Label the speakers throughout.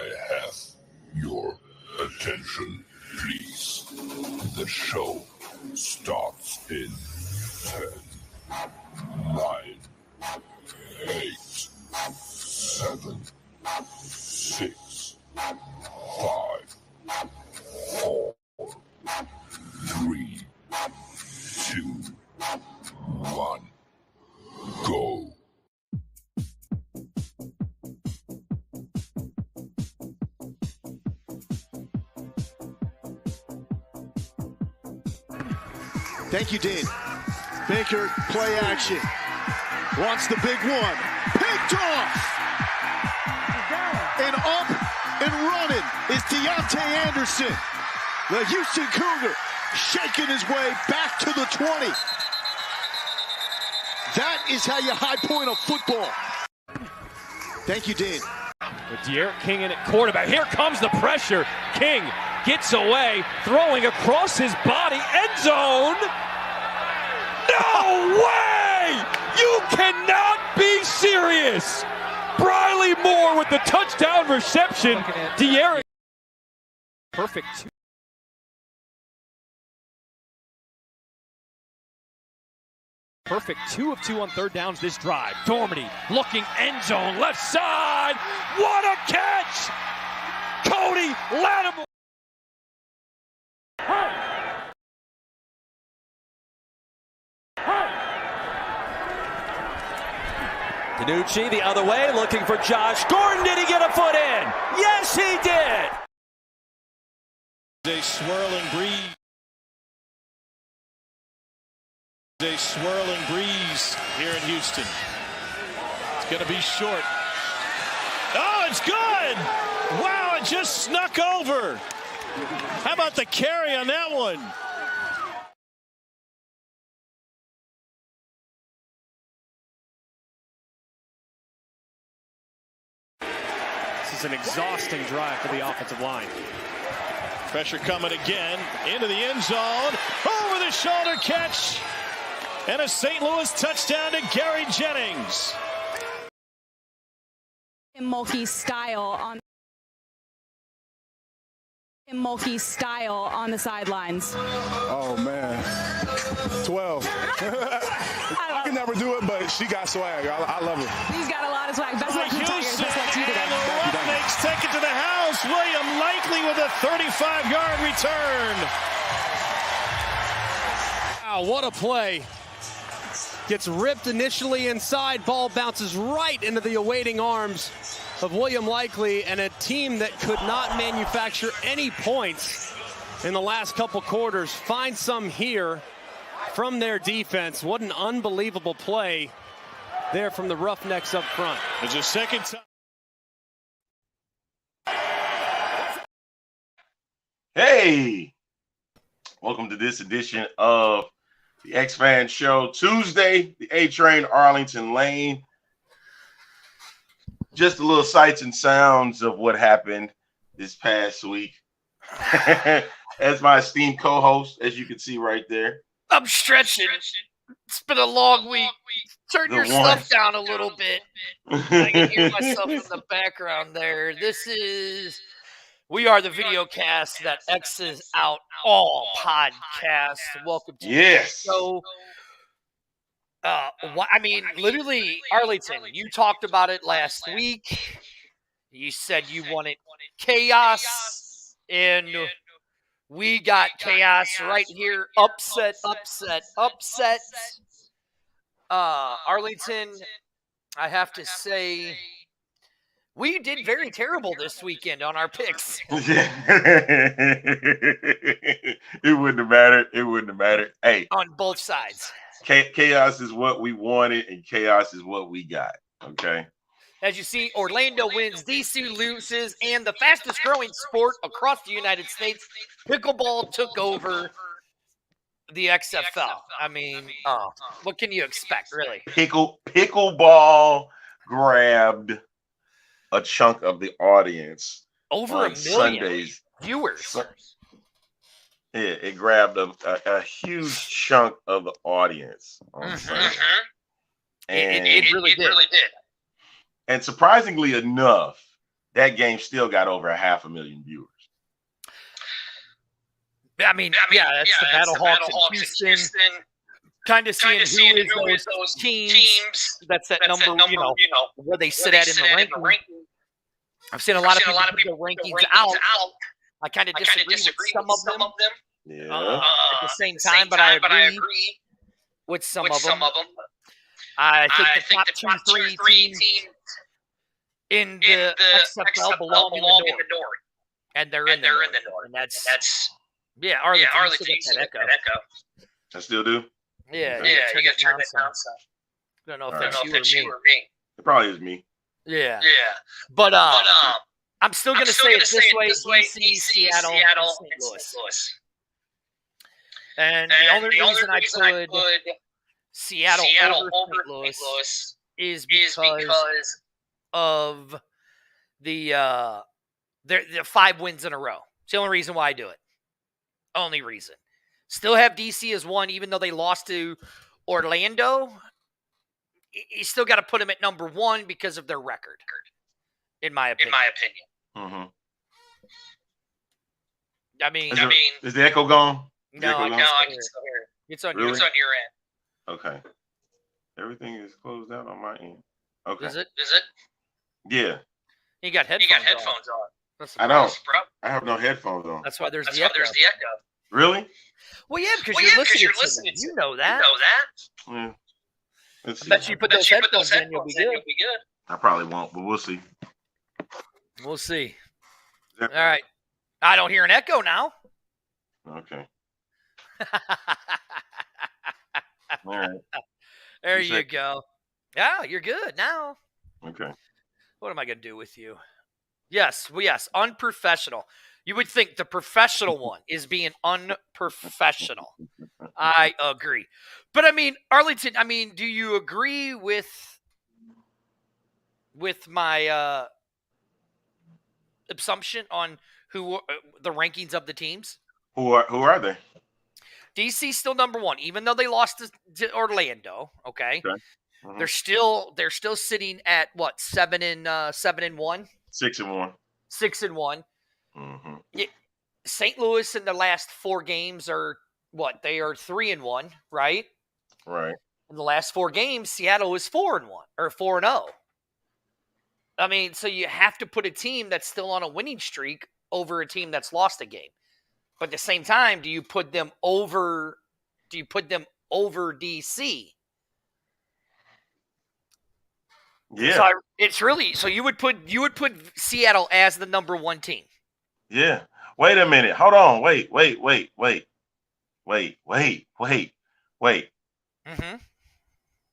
Speaker 1: I have your attention, please? The show starts in 10, 9, 8, 7, 6, 5, 4, 3, 2, 1, go.
Speaker 2: Thank you, Dean. Baker, play action. Wants the big one. Picked off. And up and running is Deontay Anderson. The Houston Cougar shaking his way back to the 20. That is how you high point a football. Thank you, Dean.
Speaker 3: With De'Aaron King in at quarterback. Here comes the pressure. King gets away, throwing across his body. End zone. No way! You cannot be serious. Briley Moore with the touchdown reception. De'Aaron. Perfect. Perfect 2 of 2 on third downs this drive. Dormady looking end zone, left side. What a catch! Cody Lattimore.
Speaker 4: Danucci the other way, looking for Josh Gordon. Did he get a foot in? Yes, he did!
Speaker 5: A swirling breeze. A swirling breeze here in Houston. It's going to be short. Oh, it's good! Wow, it just snuck over. How about the carry on that one?
Speaker 3: This is an exhausting drive for the offensive line.
Speaker 5: Pressure coming again into the end zone. Over the shoulder catch. And a St. Louis touchdown to Gary Jennings.
Speaker 6: Mulkey's style on the sidelines.
Speaker 7: Oh man, 12. I can never do it, but she got swag. I love her.
Speaker 6: He's got a lot of swag. Best luck to the Tigers. Best luck to you today.
Speaker 5: And the Roughnecks take it to the house. William Likely with a 35-yard return.
Speaker 8: Wow, what a play. Gets ripped initially inside. Ball bounces right into the awaiting arms of William Likely and a team that could not manufacture any points in the last couple quarters. Find some here from their defense. What an unbelievable play there from the Roughnecks up front.
Speaker 5: There's a second time.
Speaker 9: Hey, welcome to this edition of the X-Fan Show. Tuesday, the A-Train, Arlington Lane. Just a little sights and sounds of what happened this past week. As my esteemed co-host, as you can see right there.
Speaker 10: I'm stretching. It's been a long week. Turn your stuff down a little bit. I can hear myself in the background there. We are the video cast that X's out all podcasts. Welcome to the show. I mean, literally, Arlington, you talked about it last week. You said you wanted chaos, and we got chaos right here. Upset. Arlington, I have to say, we did very terrible this weekend on our picks.
Speaker 9: It wouldn't have mattered. Hey,
Speaker 10: on both sides.
Speaker 9: Chaos is what we wanted, and chaos is what we got. Okay.
Speaker 10: As you see, Orlando wins, DC loses, and the fastest growing sport across the United States, pickleball, took over the XFL. I mean, what can you expect, really?
Speaker 9: Pickleball grabbed a chunk of the audience.
Speaker 10: Over a million viewers.
Speaker 9: Yeah, it grabbed a huge chunk of the audience on Sunday. And
Speaker 10: it really did.
Speaker 9: And surprisingly enough, that game still got over 500,000 viewers.
Speaker 10: I mean, yeah, that's the Battlehawks in Houston. Kind of seeing who is those teams. That's that number, you know, where they sit at in the ranking. I've seen a lot of people put their rankings out. I kind of disagree with some of them.
Speaker 9: Yeah.
Speaker 10: At the same time, but I agree with some of them. I think the top 2-3 teams in the XFL belong in the North. And they're in the North. And that's yeah, Arlington still got that echo.
Speaker 9: I still do?
Speaker 10: Yeah, you got to turn that down some. I don't know if that's you or me.
Speaker 9: It probably is me.
Speaker 10: Yeah. But I'm still going to say it this way, DC, Seattle, and St. Louis. And the only reason I put Seattle over St. Louis is because of the 5 wins in a row. It's the only reason why I do it. Only reason. Still have DC as 1, even though they lost to Orlando. You still got to put them at number 1 because of their record, in my opinion.
Speaker 9: Mm-hmm.
Speaker 10: I mean,
Speaker 9: is the echo gone?
Speaker 10: No, I can still hear it. It's on your end.
Speaker 9: Okay. Everything is closed out on my end. Okay.
Speaker 10: Is it?
Speaker 9: Yeah.
Speaker 10: You got headphones on.
Speaker 9: I don't. I have no headphones on.
Speaker 10: That's why there's the echo.
Speaker 9: Really?
Speaker 10: Well, yeah, because you're listening to them. You know that.
Speaker 9: Yeah.
Speaker 10: I bet you put those headphones in, you'll be good.
Speaker 9: I probably won't, but we'll see.
Speaker 10: We'll see. All right. I don't hear an echo now.
Speaker 9: Okay. All right.
Speaker 10: There you go. Yeah, you're good now.
Speaker 9: Okay.
Speaker 10: What am I going to do with you? Yes, unprofessional. You would think the professional one is being unprofessional. I agree. But, I mean, Arlington, do you agree with my assumption on who the rankings of the teams?
Speaker 9: Who are they?
Speaker 10: DC still number 1, even though they lost to Orlando. Okay. Mm-hmm. They're still sitting at what, 7-1?
Speaker 9: 6-1.
Speaker 10: 6-1.
Speaker 9: Mm-hmm.
Speaker 10: St. Louis in the last 4 games are what? They are 3-1, right?
Speaker 9: Right.
Speaker 10: In the last 4 games, Seattle is 4-1 or 4-0. I mean, so you have to put a team that's still on a winning streak over a team that's lost a game. But at the same time, do you put them over DC?
Speaker 9: Yeah.
Speaker 10: So it's really, so you would put Seattle as the number 1 team.
Speaker 9: Yeah. Wait a minute. Hold on. Wait.
Speaker 10: Mm-hmm.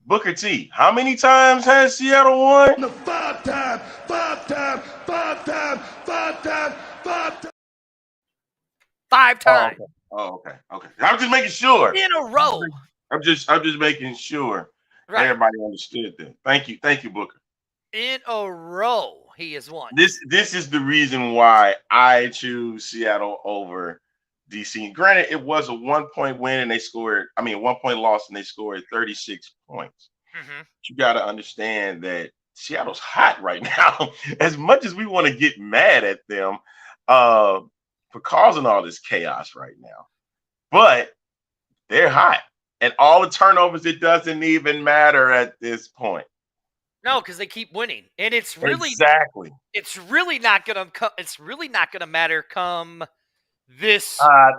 Speaker 9: Booker T, how many times has Seattle won?
Speaker 1: 5 times.
Speaker 10: 5 times.
Speaker 9: Oh, okay. I'm just making sure.
Speaker 10: In a row.
Speaker 9: I'm just making sure everybody understood that. Thank you, Booker.
Speaker 10: In a row, he has won.
Speaker 9: This is the reason why I choose Seattle over DC. Granted, it was a 1-point win and they scored, 1-point loss and they scored 36 points.
Speaker 10: Mm-hmm.
Speaker 9: You got to understand that Seattle's hot right now. As much as we want to get mad at them for causing all this chaos right now, but they're hot. And all the turnovers, it doesn't even matter at this point.
Speaker 10: No, because they keep winning, and it's really It's really not gonna matter come this.
Speaker 9: I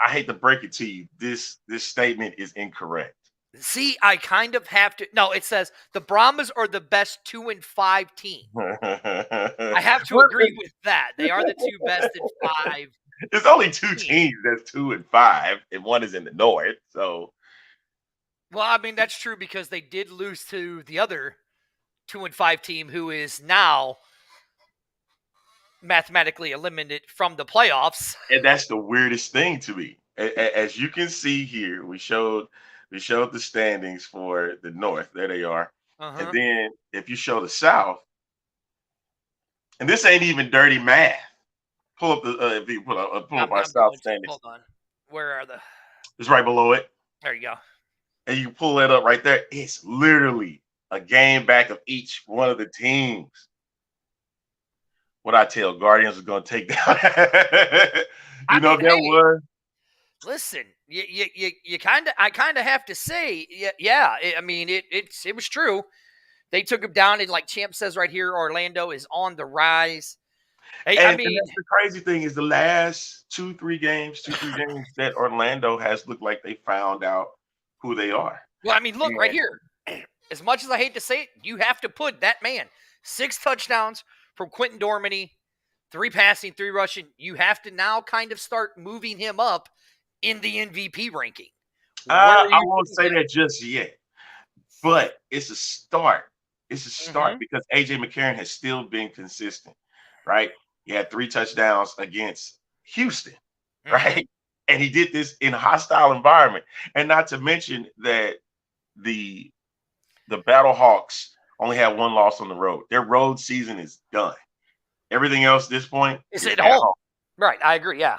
Speaker 9: hate to break it to you. This statement is incorrect.
Speaker 10: See, I kind of have to. No, it says the Brahmas are the best 2 and 5 team. I have to agree with that. They are the 2 best in 5.
Speaker 9: There's only 2 teams that's 2 and 5, and one is in the North. So,
Speaker 10: well, that's true because they did lose to the other 2 and 5 team, who is now mathematically eliminated from the playoffs.
Speaker 9: And that's the weirdest thing to me. As you can see here, we showed the standings for the North. There they are.
Speaker 10: Uh-huh.
Speaker 9: And then if you show the South, and this ain't even dirty math. Pull up our South standings.
Speaker 10: Hold on. Where are the?
Speaker 9: It's right below it.
Speaker 10: There you go.
Speaker 9: And you pull that up right there. It's literally a game back of each one of the teams. what I tell Guardians was going to take down. Was.
Speaker 10: Listen, I kind of have to say, it was true. They took him down, and like Champ says right here, Orlando is on the rise. Hey,
Speaker 9: and that's the crazy thing is the last 2-3 games that Orlando has looked like they found out who they are.
Speaker 10: Well, I mean, look right here. As much as I hate to say it, you have to put that man 6 touchdowns from Quentin Dormady, 3 passing, 3 rushing. You have to now kind of start moving him up in the MVP ranking.
Speaker 9: I won't say that just yet, but it's a start. It's a start because A.J. McCarron has still been consistent, right? He had 3 touchdowns against Houston, right? And he did this in a hostile environment. And not to mention that the Battlehawks only had 1 loss on the road. Their road season is done. Everything else at this point
Speaker 10: is at home. Right, I agree, yeah.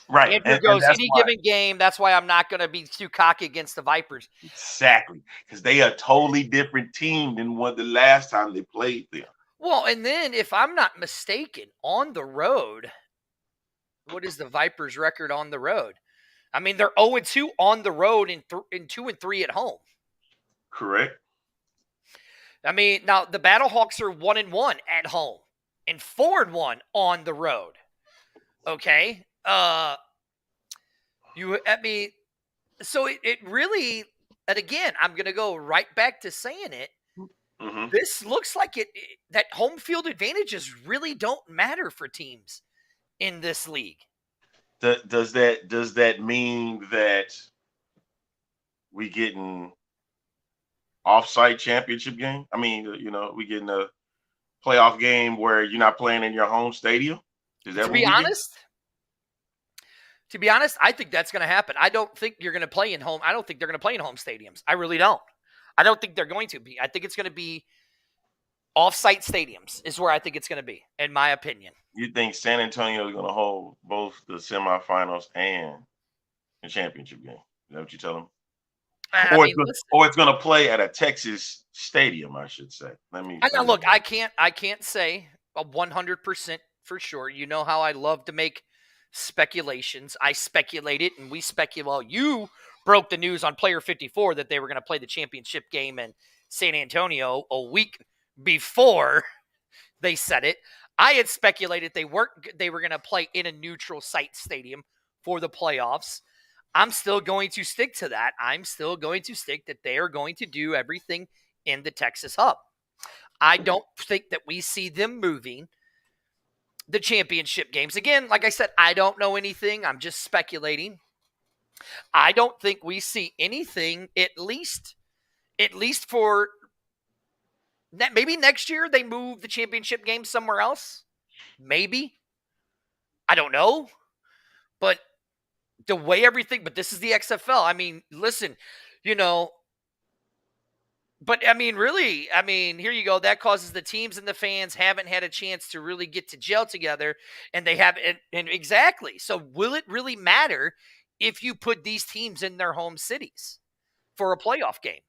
Speaker 9: Right.
Speaker 10: Andrew goes, any given game, that's why I'm not going to be too cocky against the Vipers.
Speaker 9: Exactly, because they are a totally different team than the last time they played them.
Speaker 10: Well, and then if I'm not mistaken, on the road, what is the Vipers' record on the road? I mean, they're 0-2 on the road and 2-3 at home.
Speaker 9: Correct.
Speaker 10: I mean, now the Battlehawks are 1-1 at home and 4-1 on the road. Okay. So it really, and again, I'm going to go right back to saying it. This looks like that home field advantages really don't matter for teams in this league.
Speaker 9: Does that mean that we getting off-site championship game? I mean, we getting a playoff game where you're not playing in your home stadium? Is that
Speaker 10: To be honest, I think that's going to happen. I don't think you're going to play in home. I don't think they're going to play in home stadiums. I really don't. I don't think they're going to be. I think it's going to be off-site stadiums is where I think it's going to be, in my opinion.
Speaker 9: You think San Antonio is going to hold both the semifinals and the championship game? Is that what you tell them? Or it's going to play at a Texas stadium, I should say.
Speaker 10: Look, I can't say 100% for sure. You know how I love to make speculations. I speculated, and we speculate. Well, you broke the news on Player 54 that they were going to play the championship game in San Antonio a week before they said it. I had speculated they were going to play in a neutral site stadium for the playoffs. I'm still going to stick to that. I'm still going to stick that they are going to do everything in the Texas hub. I don't think that we see them moving the championship games. Again, like I said, I don't know anything. I'm just speculating. I don't think we see anything, at least for maybe next year they move the championship game somewhere else. Maybe. I don't know. But the way everything, but this is the XFL. I mean, listen, but I mean, really, here you go. That causes the teams and the fans haven't had a chance to really get to gel together, and they have, and exactly. So will it really matter if you put these teams in their home cities for a playoff game?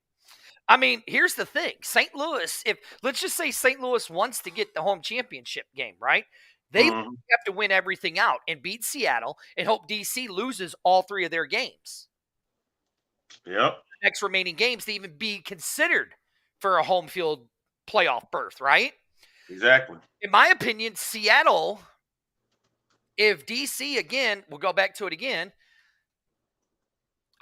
Speaker 10: I mean, here's the thing. St. Louis, let's just say St. Louis wants to get the home championship game, right? They have to win everything out and beat Seattle and hope DC loses all 3 of their games.
Speaker 9: Yep.
Speaker 10: Next remaining games to even be considered for a home field playoff berth, right?
Speaker 9: Exactly.
Speaker 10: In my opinion, Seattle, if DC again, we'll go back to it again.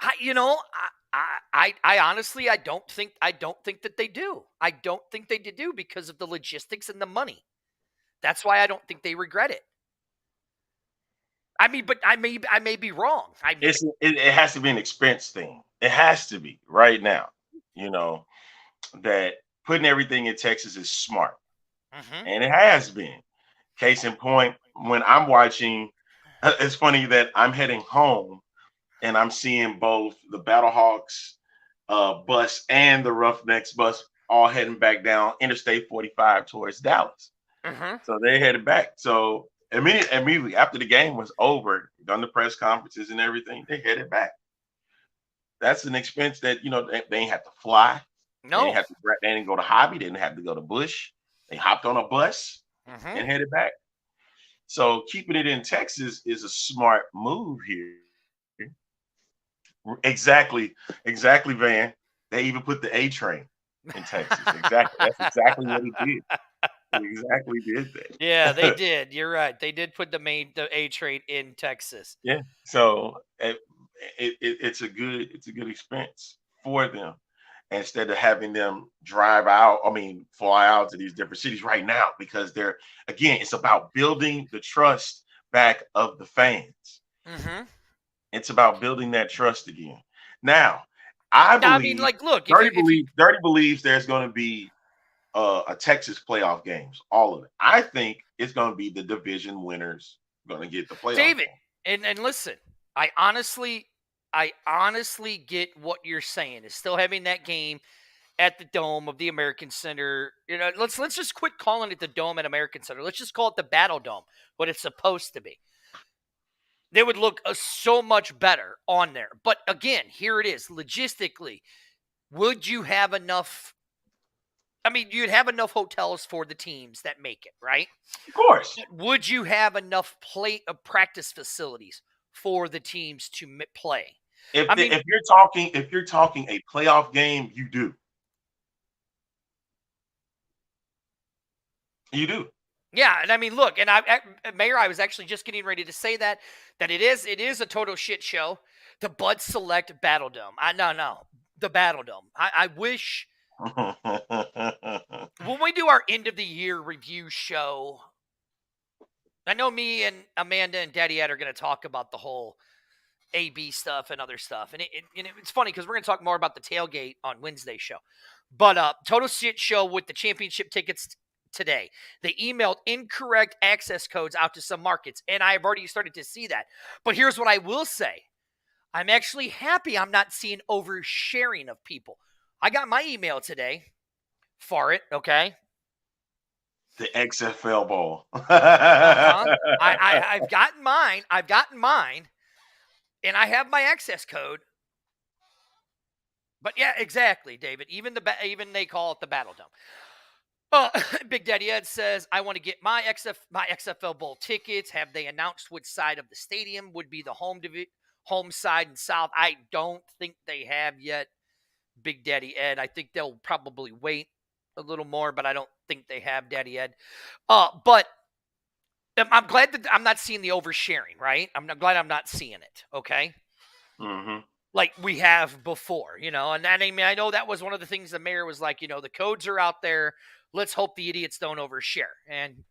Speaker 10: I honestly, I don't think that they do. I don't think they do because of the logistics and the money. That's why I don't think they regret it. I mean, but I may be wrong.
Speaker 9: It has to be an expense thing. It has to be right now. That putting everything in Texas is smart, and it has been. Case in point, when I'm watching, it's funny that I'm heading home, and I'm seeing both the Battlehawks bus and the Roughnecks bus all heading back down Interstate 45 towards Dallas. So they headed back. So immediately after the game was over, done the press conferences and everything, they headed back. That's an expense that they ain't have to fly.
Speaker 10: No,
Speaker 9: they didn't go to Hobby. They didn't have to go to Bush. They hopped on a bus
Speaker 10: Mm-hmm.
Speaker 9: and headed back. So keeping it in Texas is a smart move here. Exactly, Van. They even put the A train in Texas. Exactly. That's exactly what it did. It exactly did that.
Speaker 10: Yeah, they did. You're right. They did put the A train in Texas.
Speaker 9: Yeah. So it's a good expense for them instead of having them fly out to these different cities right now, because it's about building the trust back of the fans.
Speaker 10: Mm-hmm.
Speaker 9: It's about building that trust again. Now, I believe
Speaker 10: look,
Speaker 9: Dirty believes there's going to be a Texas playoff games, all of it. I think it's going to be the division winners going to get the playoff.
Speaker 10: David, and listen, I honestly get what you're saying. Is still having that game at the Dome of the American Center. You know, let's just quit calling it the Dome at American Center. Let's just call it the Battle Dome, what it's supposed to be. They would look so much better on there. But again, here it is. Logistically, would you have enough? I mean, you'd have enough hotels for the teams that make it, right?
Speaker 9: Of course.
Speaker 10: But would you have enough practice facilities for the teams to play?
Speaker 9: If you're talking a playoff game, you do. You do.
Speaker 10: Yeah, and I mean, look, and Mayor, I was actually just getting ready to say that it is a total shit show. The Bud Select Battle Dome. The Battle Dome. I wish when we do our end of the year review show, I know me and Amanda and Daddy Ed are going to talk about the whole AB stuff and other stuff, and it's funny because we're going to talk more about the tailgate on Wednesday's show. But total shit show with the championship tickets today. They emailed incorrect access codes out to some markets, and I've already started to see that. But here's what I will say. I'm actually happy I'm not seeing oversharing of people. I got my email today for it, okay?
Speaker 9: The XFL ball.
Speaker 10: I've gotten mine, and I have my access code. But yeah, exactly, David. Even they call it the Battle Dome. Big Daddy Ed says, I want to get my XFL Bowl tickets. Have they announced which side of the stadium would be the home side and south? I don't think they have yet, Big Daddy Ed. I think they'll probably wait a little more, but I don't think they have, Daddy Ed. But I'm glad that I'm not seeing the oversharing, right? I'm glad I'm not seeing it, okay?
Speaker 9: Mm-hmm.
Speaker 10: Like we have before, and I know that was one of the things the mayor was like, the codes are out there. Let's hope the idiots don't overshare. And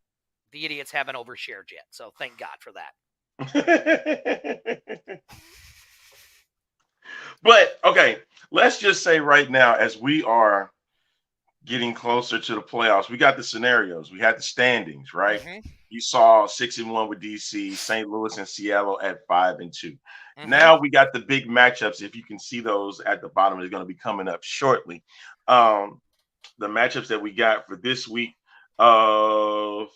Speaker 10: the idiots haven't overshared yet. So thank God for that.
Speaker 9: But, okay, let's just say right now, as we are getting closer to the playoffs, we got the scenarios. We had the standings, right? Mm-hmm. You saw 6-1 with DC, St. Louis and Seattle at 5-2. Mm-hmm. Now we got the big matchups. If you can see those at the bottom, is going to be coming up shortly. The matchups that we got for this week, of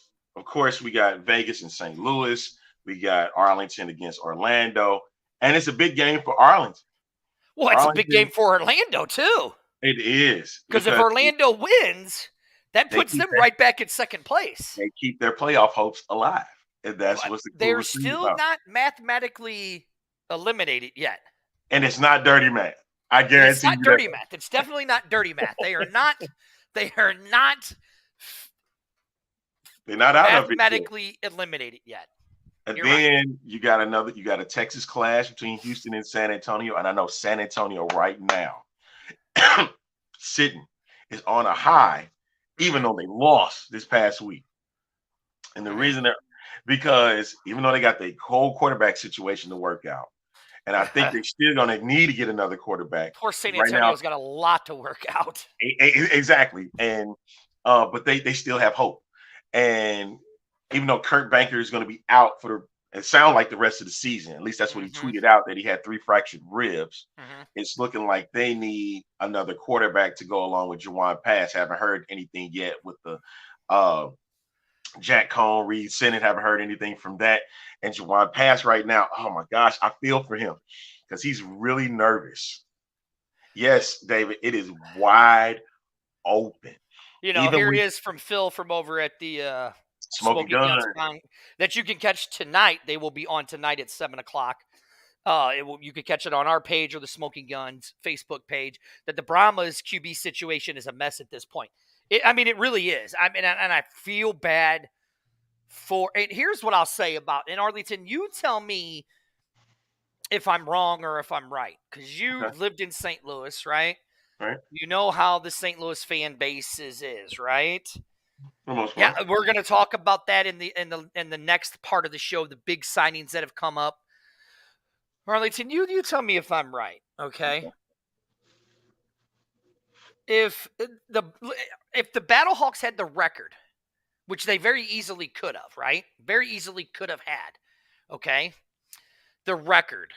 Speaker 9: course, we got Vegas and St. Louis. We got Arlington against Orlando. And it's a big game for Arlington.
Speaker 10: Well, it's a big game for Orlando, too.
Speaker 9: It is.
Speaker 10: Because if Orlando wins, that puts them right back in second place.
Speaker 9: They keep their playoff hopes alive. And that's what's the
Speaker 10: they're still not mathematically eliminated yet.
Speaker 9: And it's not dirty math. I guarantee
Speaker 10: it's not dirty math. It's definitely not dirty math. They are not
Speaker 9: They're not out of it
Speaker 10: mathematically eliminated yet.
Speaker 9: And then you got a Texas clash between Houston and San Antonio. And I know San Antonio right now sitting is on a high, even though they lost this past week. And the reason because even though they got the whole quarterback situation to work out, and I think they're still going to need to get another quarterback.
Speaker 10: Poor San Antonio's got a lot to work out.
Speaker 9: Exactly. And but they still have hope. And even though Kurt Banker is going to be out it sounds like the rest of the season, at least that's what he tweeted out, that he had 3 fractured ribs. Mm-hmm. It's looking like they need another quarterback to go along with Juwan Pass. Haven't heard anything yet with the Jack Cohn, Reed Sennett. Haven't heard anything from that. And Juwan Pass right now, oh my gosh, I feel for him because he's really nervous. Yes, David, it is wide open.
Speaker 10: You know,
Speaker 9: Even
Speaker 10: here it
Speaker 9: with
Speaker 10: is from Phil from over at the
Speaker 9: Smoking Gun.
Speaker 10: that you can catch tonight. They will be on tonight at 7 o'clock. You can catch it on our page or the Smoking Guns Facebook page. That the Brahmas QB situation is a mess at this point. It really is. And I feel bad for. And here's what I'll say about. And Arlington, you tell me if I'm wrong or if I'm right, because you lived in St. Louis, right?
Speaker 9: Right.
Speaker 10: You know how the St. Louis fan base is, right?
Speaker 9: For the most
Speaker 10: Yeah,
Speaker 9: part.
Speaker 10: we're going to talk about that in the next part of the show, the big signings that have come up. Arlington, you tell me if I'm right, okay? If the Battlehawks had the record, which they very easily could have, right? Very easily could have had, okay? The record.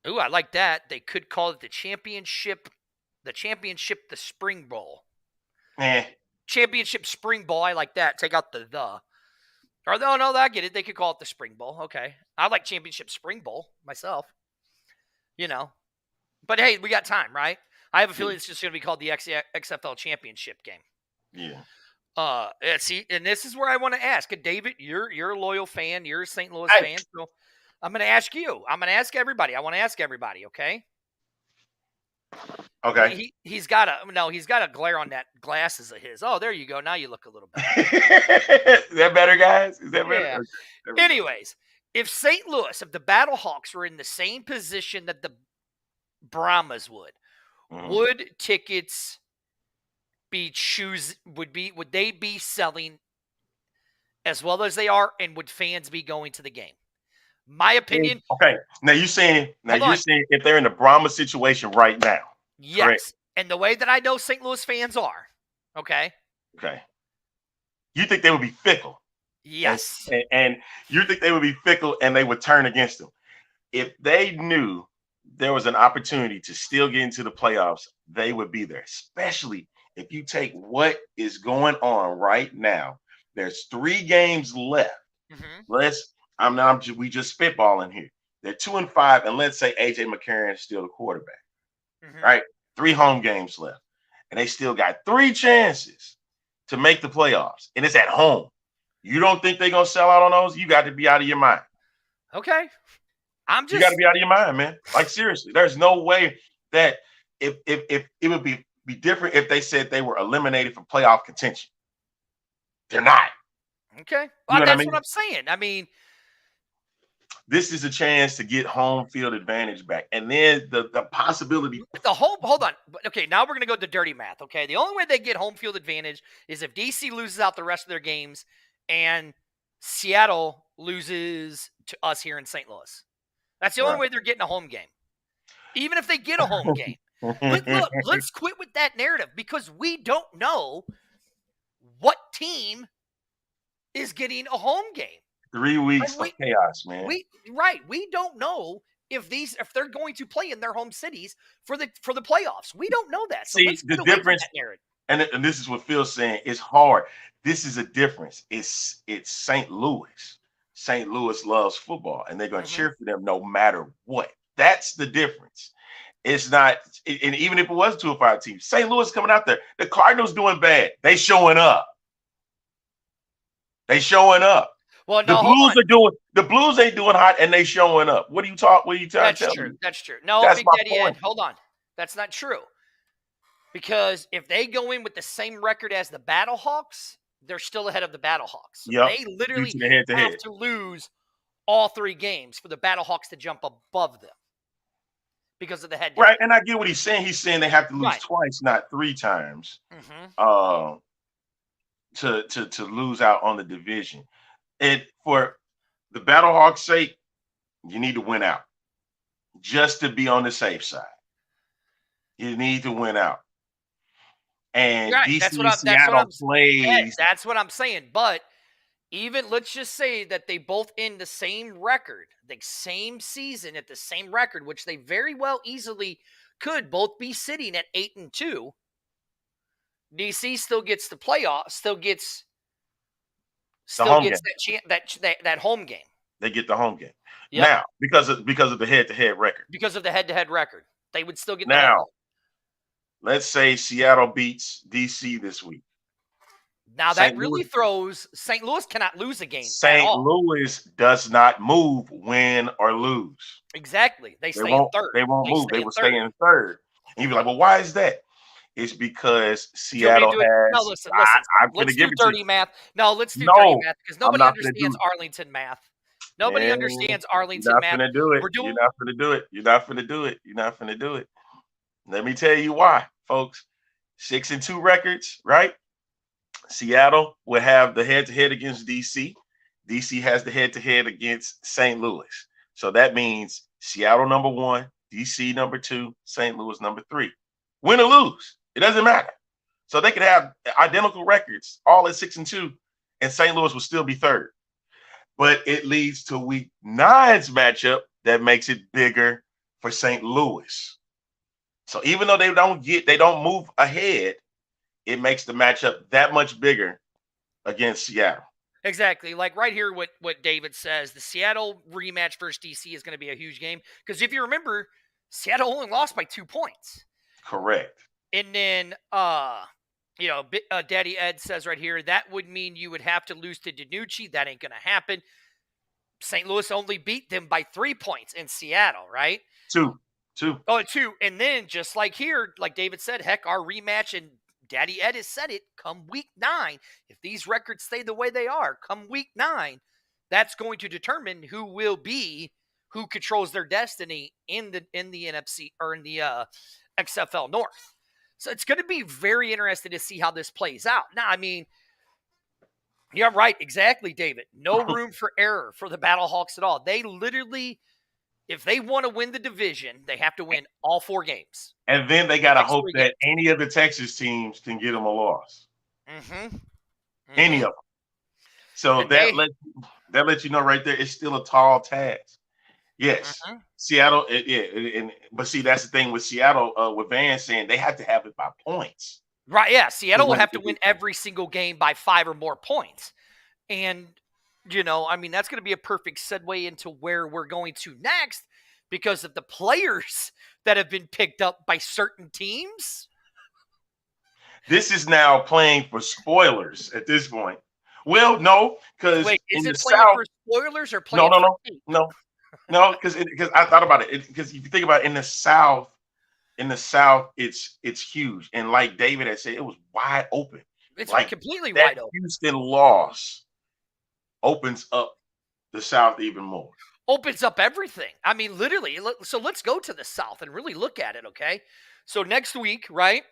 Speaker 10: Ooh, I like that. They could call it the championship, the Spring Bowl. Championship Spring Bowl. I like that. Take out the. Or no, I get it. They could call it the Spring Bowl. Okay. I like Championship Spring Bowl myself. You know. But hey, we got time, right? I have a feeling it's just going to be called the XFL Championship game.
Speaker 9: Yeah.
Speaker 10: See, and this is where I want to ask. David, you're a loyal fan. You're a St. Louis fan. So I'm going to ask you. I'm going to ask everybody. I want to ask everybody, okay?
Speaker 9: Okay.
Speaker 10: He's got a glare on that glasses of his. Oh, there you go. Now you look a little better.
Speaker 9: Is that better, guys? Is that better?
Speaker 10: Yeah. Anyways, if St. Louis, if the Battlehawks were in the same position that the Brahmas would tickets would they be selling as well as they are, and would fans be going to the game? My opinion.
Speaker 9: Okay. Now you're saying if they're in the Brahma situation right now.
Speaker 10: Yes.
Speaker 9: Correct.
Speaker 10: And the way that I know St. Louis fans are. Okay.
Speaker 9: Okay. You think they would be fickle?
Speaker 10: Yes.
Speaker 9: And you think they would be fickle and they would turn against them. If they knew there was an opportunity to still get into the playoffs, they would be there, especially if you take what is going on right now. There's 3 games left. We just spitballing here. They're 2-5, and let's say AJ McCarron is still the quarterback. Right? 3 home games left. And they still got 3 chances to make the playoffs. And it's at home. You don't think they're gonna sell out on those? You got to be out of your mind.
Speaker 10: Okay.
Speaker 9: You got to be out of your mind, man. Like seriously, there's no way that if it would be different if they said they were eliminated from playoff contention. They're not.
Speaker 10: Okay. Well, that's what I'm saying. I mean,
Speaker 9: this is a chance to get home field advantage back. And then the possibility.
Speaker 10: Hold on. Okay, now we're going to go to dirty math, okay? The only way they get home field advantage is if DC loses out the rest of their games and Seattle loses to us here in St. Louis. That's the only way they're getting a home game. Even if they get a home game. Let's quit with that narrative, because we don't know what team is getting a home game.
Speaker 9: 3 weeks of chaos, man.
Speaker 10: We don't know if they're going to play in their home cities for the playoffs. We don't know that. So
Speaker 9: see the difference. And this is what Phil's saying. It's hard. This is a difference. It's St. Louis. St. Louis loves football, and they're going to cheer for them no matter what. That's the difference. It's not, and even if it was a 2-5 team, St. Louis coming out there. The Cardinals doing bad. They showing up.
Speaker 10: Well,
Speaker 9: no, the Blues ain't doing hot, and they showing up. What are you trying to tell me?
Speaker 10: That's true. No, Big Daddy Ed, hold on. That's not true. Because if they go in with the same record as the Battlehawks, they're still ahead of the Battlehawks.
Speaker 9: Yep.
Speaker 10: They literally have to lose all 3 games for the Battlehawks to jump above them because of the head-to-head.
Speaker 9: Right, and I get what he's saying. He's saying they have to lose twice, not 3 times, to lose out on the division. And for the Battlehawks' sake, you need to win out just to be on the safe side. You need to win out. And DC Seattle plays.
Speaker 10: That's what I'm saying. But even let's just say that they both end the same record, the same season at the same record, which they very well easily could both be sitting at 8-2. DC still gets the playoffs, still gets that home game.
Speaker 9: They get the home game. Yep. Now, because of the head-to-head record.
Speaker 10: Because of the head-to-head record. They would still get
Speaker 9: now. let's say Seattle beats DC this week.
Speaker 10: Now that really throws St. Louis cannot lose a game at
Speaker 9: St.
Speaker 10: all.
Speaker 9: Louis does not move, win or lose.
Speaker 10: Exactly. They stay in third.
Speaker 9: They won't move. They will stay in third. And you'd be like, well, why is that? It's because Seattle has.
Speaker 10: No, listen. Let's do dirty math. No, let's do dirty math because nobody understands Arlington math. Nobody understands Arlington math.
Speaker 9: You're not going to do it. You're not going to do it. You're not going to do it. You're not going to do it. Let me tell you why, folks. 6-2 records, right? Seattle will have the head-to-head against DC. DC has the head-to-head against St. Louis. So that means Seattle number 1, DC number 2, St. Louis number 3. Win or lose, it doesn't matter. So they could have identical records, all at 6-2, and St. Louis will still be third. But it leads to week 9's matchup that makes it bigger for St. Louis. So even though they don't move ahead, it makes the matchup that much bigger against Seattle.
Speaker 10: Exactly. Like right here, what David says, the Seattle rematch versus DC is going to be a huge game. Because if you remember, Seattle only lost by 2 points.
Speaker 9: Correct.
Speaker 10: And then, Daddy Ed says right here, that would mean you would have to lose to DiNucci. That ain't going to happen. St. Louis only beat them by 3 points in Seattle, right?
Speaker 9: 2.
Speaker 10: Oh, 2. And then just like here, like David said, heck, our rematch, and Daddy Ed has said it, come week 9, if these records stay the way they are, come week 9, that's going to determine who controls their destiny in the NFC or in the XFL North. So it's going to be very interesting to see how this plays out. Now, I mean, you're right, exactly, David. No room for error for the Battlehawks at all. They literally, if they want to win the division, they have to win all 4 games.
Speaker 9: And then they got to hope that any of the Texas teams can get them a loss. Any of them. So that lets you know right there, it's still a tall task. Yes, Seattle. But see, that's the thing with Seattle. With Van saying they have to have it by points.
Speaker 10: Right? Yeah, Seattle will have to win every single game by 5 or more points, and I mean that's going to be a perfect segue into where we're going to next, because of the players that have been picked up by certain teams.
Speaker 9: This is now playing for spoilers at this point. Well, no, because
Speaker 10: is it playing for spoilers or playing?
Speaker 9: No, because I thought about it. Because if you think about it, in the South, it's huge. And like David had said, it was wide open.
Speaker 10: It's like completely wide open.
Speaker 9: Houston loss opens up the South even more.
Speaker 10: Opens up everything. I mean, literally. So let's go to the South and really look at it, okay? So next week, right?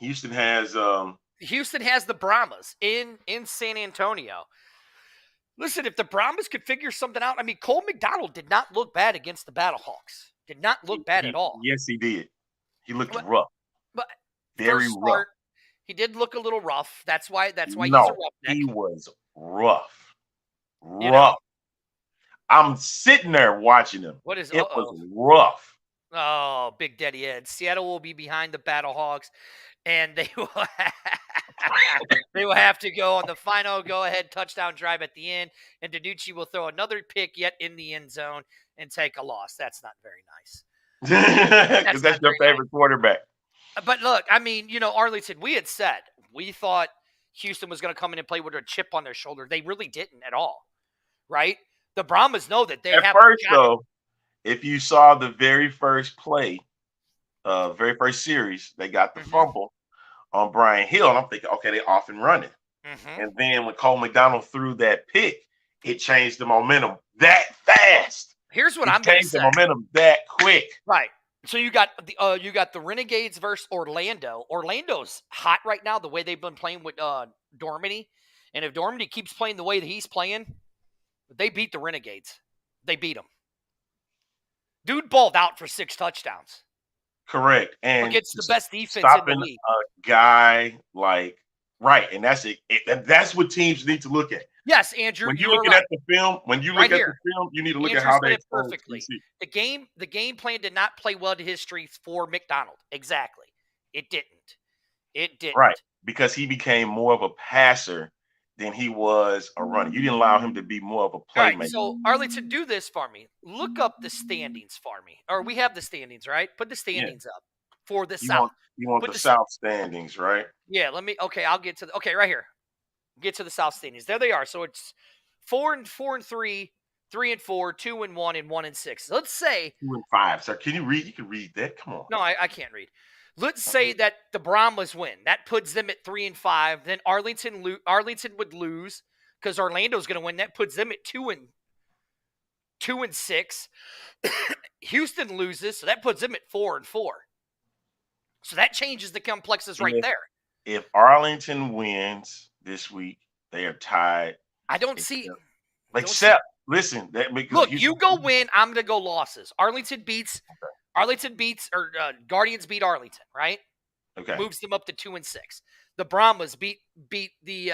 Speaker 9: Houston has
Speaker 10: the Brahmas in San Antonio. Listen, if the Brahmas could figure something out, I mean, Cole McDonald did not look bad against the Battlehawks. Did not look bad at all.
Speaker 9: Yes, he did. He looked rough.
Speaker 10: But
Speaker 9: very rough.
Speaker 10: He did look a little rough. That's why he's a roughneck.
Speaker 9: He was rough. Rough. I'm sitting there watching him.
Speaker 10: It
Speaker 9: was rough.
Speaker 10: Oh, Big Daddy Ed. Seattle will be behind the Battlehawks, and they will have to go on the final go-ahead touchdown drive at the end, and DiNucci will throw another pick yet in the end zone and take a loss. That's not very nice.
Speaker 9: Because that's your favorite quarterback.
Speaker 10: But look, I mean, Arlington, we had said we thought Houston was going to come in and play with a chip on their shoulder. They really didn't at all, right? The Brahmas know that they have.
Speaker 9: At first, though, if you saw the very first play, very first series, they got the fumble on Brian Hill, and I'm thinking, okay, they're off and running. And then when Cole McDonald threw that pick, it changed the momentum that fast.
Speaker 10: Here's what I'm going to say.
Speaker 9: Changed the momentum that quick.
Speaker 10: Right. So you got the Renegades versus Orlando. Orlando's hot right now, the way they've been playing with Dormady. And if Dormady keeps playing the way that he's playing, they beat the Renegades. They beat them. Dude balled out for 6 touchdowns.
Speaker 9: Correct. And
Speaker 10: against the best defense in the league.
Speaker 9: A guy like and that's it. That's what teams need to look at.
Speaker 10: Yes, Andrew.
Speaker 9: When you're looking at the film, you need to look at how they
Speaker 10: perfectly. The game plan did not play well to his strengths for McDonald. Exactly. It didn't.
Speaker 9: Right. Because he became more of a passer than he was a runner. You didn't allow him to be more of a playmaker.
Speaker 10: All right, so Arlington, do this for me. Look up the standings for me. Or we have the standings, right? Put the standings up. for the South.
Speaker 9: You want
Speaker 10: Put
Speaker 9: the South standings, right?
Speaker 10: Yeah, I'll get to right here. Get to the South standings. There they are. So it's 4-3, 3-4, 2-1, and 1-6. Let's say
Speaker 9: 2-5. Sir, can you read? You can read that. Come on.
Speaker 10: no, I can't read. Let's say that the Brahmas win. That puts them at 3-5. Then Arlington would lose because Orlando's going to win. That puts them at 2-6. Houston loses, so that puts them at 4-4. So that changes the complexes right there.
Speaker 9: If Arlington wins this week, they are tied.
Speaker 10: I don't see.
Speaker 9: Listen.
Speaker 10: Look, you go win. I'm going to go losses. Guardians beat Arlington, right?
Speaker 9: Okay.
Speaker 10: Moves them up to 2-6. The Brahmas beat the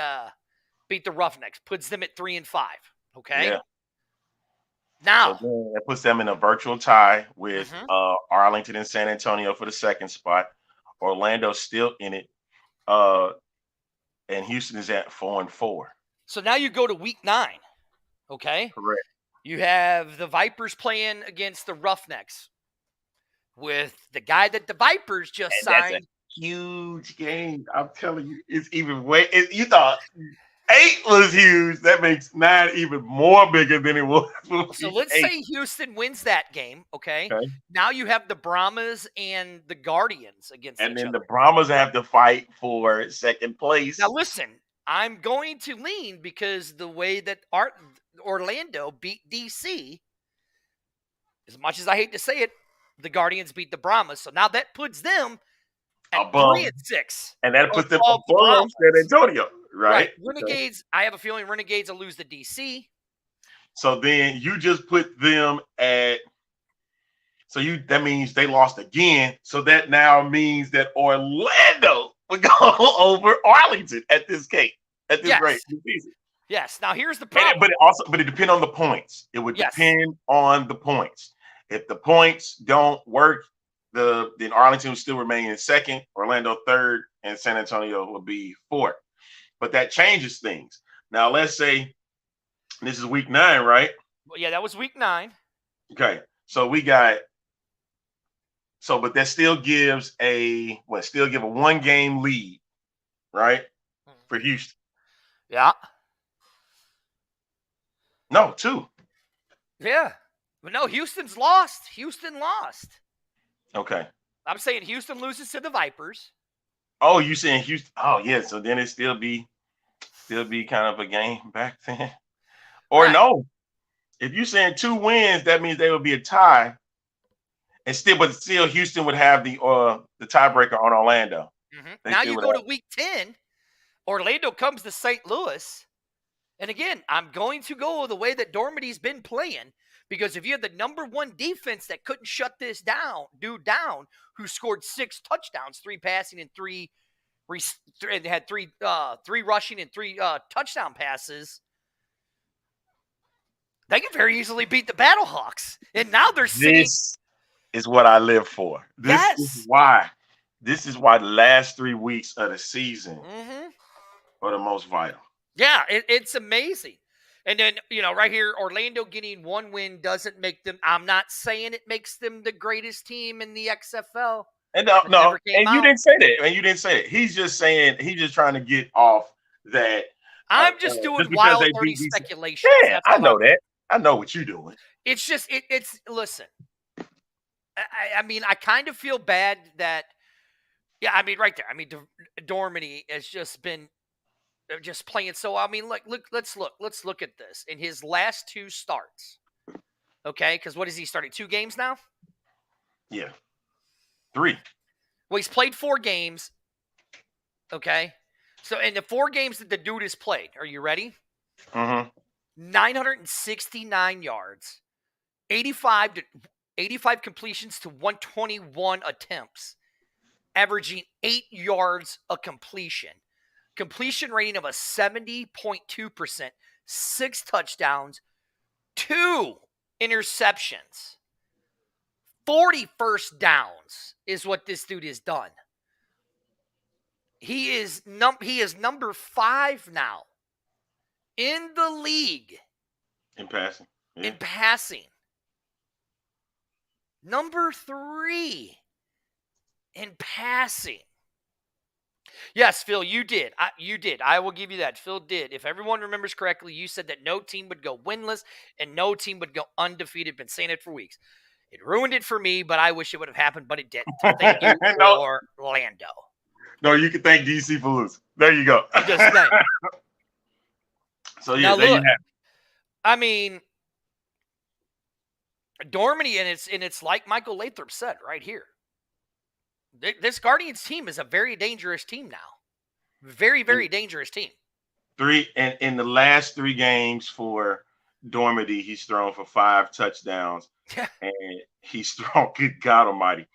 Speaker 10: Roughnecks, puts them at 3-5. Okay.
Speaker 9: Yeah.
Speaker 10: Now
Speaker 9: so that puts them in a virtual tie with Arlington and San Antonio for the second spot. Orlando's still in it. And Houston is at 4-4.
Speaker 10: So now you go to week 9. Okay.
Speaker 9: Correct.
Speaker 10: You have the Vipers playing against the Roughnecks with the guy that the Vipers just signed.
Speaker 9: That's a huge game. I'm telling you, it's even you thought 8 was huge. That makes 9 even more bigger than it was.
Speaker 10: So let's say Houston wins that game. Okay. Now you have the Brahmas and the Guardians against each other.
Speaker 9: And then the Brahmas have to fight for second place.
Speaker 10: Now listen, I'm going to lean because the way that Orlando beat DC, as much as I hate to say it, the Guardians beat the Brahmas. So now that puts them at 3-6.
Speaker 9: And that puts them above San Antonio, right?
Speaker 10: Renegades, I have a feeling Renegades will lose to DC.
Speaker 9: So then you just put them at that means they lost again. So that now means that Orlando would go over Arlington at this rate season.
Speaker 10: Yes. Now here's the problem.
Speaker 9: But it depends on the points. It would depend on the points. If the points don't work, then Arlington will still remain in second, Orlando third, and San Antonio will be fourth. But that changes things. Now let's say this is week 9, right?
Speaker 10: Well, yeah, that was week 9.
Speaker 9: Okay. So but that still gives a 1-game lead, right? For Houston.
Speaker 10: Yeah.
Speaker 9: No, 2.
Speaker 10: Yeah. But no, Houston's lost. Houston lost.
Speaker 9: Okay.
Speaker 10: I'm saying Houston loses to the Vipers.
Speaker 9: Oh, you saying Houston? Oh, yeah. So then it still be kind of a game back then. Or no. If you're saying 2 wins, that means they would be a tie. And still Houston would have the tiebreaker on Orlando.
Speaker 10: Now you go to week 10. Orlando comes to St. Louis. And again, I'm going to go the way that Dormity's been playing, because if you have the number 1 defense that couldn't shut this down, who scored 6 touchdowns, 3 passing and 3 had 3 rushing and 3 touchdown passes, they could very easily beat the Battlehawks. And now they're sitting.
Speaker 9: This is what I live for. This is why the last 3 weeks of the season are the most vital.
Speaker 10: Yeah, it's amazing. And then, right here, Orlando getting 1 win doesn't make them. I'm not saying it makes them the greatest team in the XFL.
Speaker 9: And no, and you didn't say that. He's just saying, he's just trying to get off that.
Speaker 10: I'm just doing wild, dirty speculation.
Speaker 9: Yeah, I know that. I know what you're doing.
Speaker 10: It's just, listen. I mean, I kind of feel bad that, right there. I mean, Dormity has just been just playing so. I mean, let's look at this in his last 2 starts. Okay, because what is he starting 2 games now?
Speaker 9: Yeah, 3.
Speaker 10: Well, he's played 4 games. Okay, so in the 4 games that the dude has played, are you ready? 969 yards, 85 completions to 121 attempts, averaging 8 yards a completion. Completion rating of a 70.2%, 6 touchdowns, 2 interceptions, 40 first downs is what this dude has done. He is number 5 now in the league
Speaker 9: in passing. Yeah.
Speaker 10: In passing. Number 3 in passing. Yes, Phil, you did. You did. I will give you that. Phil did. If everyone remembers correctly, you said that no team would go winless and no team would go undefeated. Been saying it for weeks. It ruined it for me, but I wish it would have happened, but it didn't. Thank you, Orlando.
Speaker 9: No, you can thank DC for losing. There you go.
Speaker 10: I'm just saying.
Speaker 9: So, yeah, there you have it.
Speaker 10: I mean, Dormady, and it's like Michael Lathrop said right here. This Guardians team is a very dangerous team now. Very, very dangerous team.
Speaker 9: In the last 3 games for Dormady, he's thrown for 5 touchdowns. And he's thrown, good God almighty.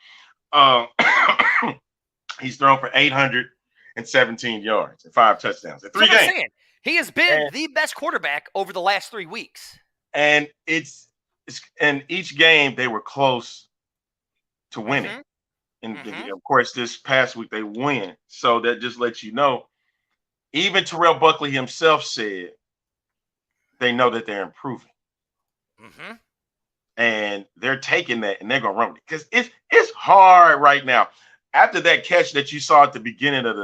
Speaker 9: He's thrown for 817 yards and 5 touchdowns in 3 games.
Speaker 10: He has been the best quarterback over the last 3 weeks.
Speaker 9: And it's in each game they were close to winning.
Speaker 10: Mm-hmm.
Speaker 9: And of course, this past week they win. So that just lets you know, even Terrell Buckley himself said they know that they're improving.
Speaker 10: Mm-hmm.
Speaker 9: And they're taking that and they're going to run it. Because it's hard right now. After that catch that you saw at the beginning of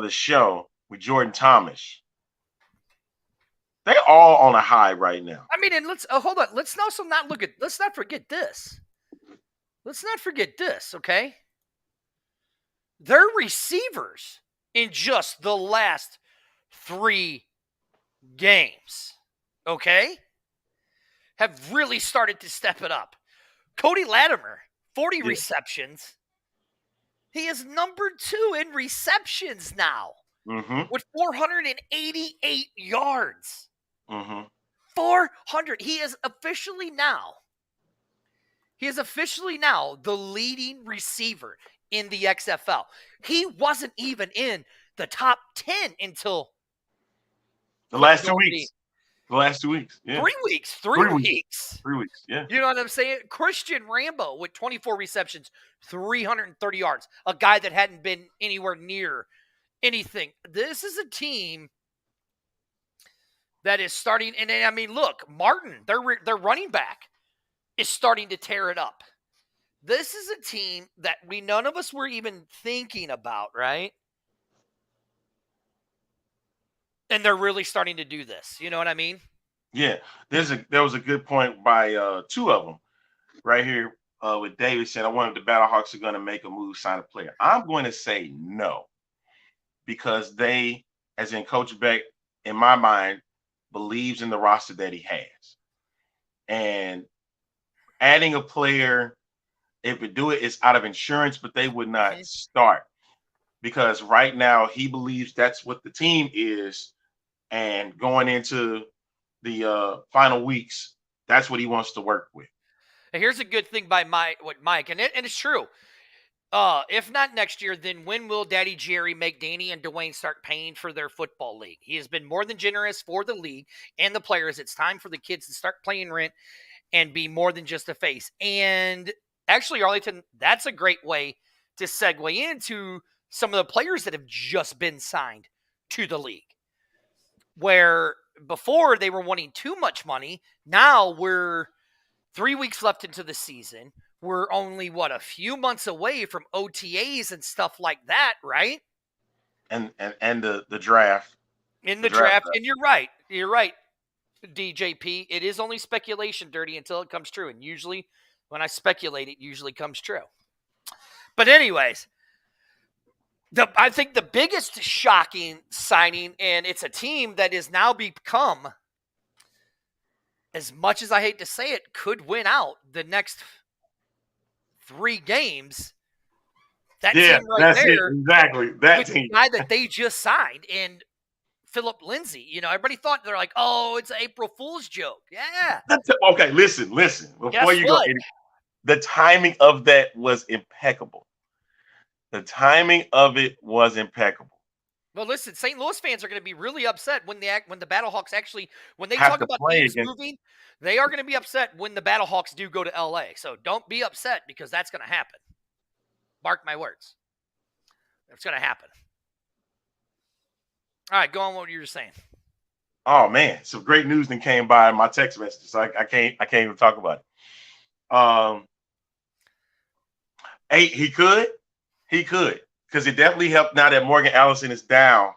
Speaker 9: the show with Jordan Thomas, they're all on a high right now.
Speaker 10: I mean, and let's hold on. Let's not forget this. Let's not forget this, okay? Their receivers in just the last 3 games, okay, have really started to step it up. Cody Latimer, 40 receptions. He is number 2 in receptions now with 488 yards. 400. He is officially now the leading receiver in the XFL. He wasn't even in the top 10 until
Speaker 9: the last 2 weeks. The last 2 weeks. Yeah.
Speaker 10: 3 weeks. 3 weeks.
Speaker 9: 3 weeks. Yeah.
Speaker 10: You know what I'm saying? Christian Rambo with 24 receptions, 330 yards. A guy that hadn't been anywhere near anything. This is a team that is starting. And I mean, look, Martin, their running back, is starting to tear it up. This is a team that none of us were even thinking about, right? And they're really starting to do this. You know what I mean?
Speaker 9: Yeah. There was a good point by 2 of them right here with David saying, I wonder if the Battlehawks are going to make a move, sign a player. I'm going to say no, because they, as in Coach Beck, in my mind, believes in the roster that he has. And adding a player, if we do it, it's out of insurance, but they would not start, because right now he believes that's what the team is. And going into the final weeks, that's what he wants to work with.
Speaker 10: And here's a good thing by Mike, and it's true. If not next year, then when will Daddy Jerry make Danny and Dwayne start paying for their football league? He has been more than generous for the league and the players. It's time for the kids to start playing rent and be more than just a face. And actually, Arlington, that's a great way to segue into some of the players that have just been signed to the league. Where before they were wanting too much money, now we're 3 weeks left into the season. We're only, a few months away from OTAs and stuff like that, right?
Speaker 9: And the draft.
Speaker 10: In the draft. And you're right, DJP. It is only speculation, Dirty, until it comes true. And usually when I speculate, it usually comes true. But anyways, I think the biggest shocking signing, and it's a team that has now become, as much as I hate to say it, could win out the next 3 games. That team right there.
Speaker 9: Exactly. That team.
Speaker 10: The guy that they just signed, and Philip Lindsay. You know, everybody thought, they're like, oh, it's an April Fool's joke. Yeah.
Speaker 9: Okay, listen. Before you go, the timing of that was impeccable. The timing of it was impeccable.
Speaker 10: Well, listen, St. Louis fans are going to be really upset when the Battlehawks actually, when they talk about teams moving, they are going to be upset when the Battlehawks do go to LA. So don't be upset, because that's going to happen. Mark my words. It's going to happen. All right, go on what you were saying.
Speaker 9: Oh man, some great news that came by my text message. So I can't even talk about it. He could. He could, because it definitely helped now that Morgan Allison is down,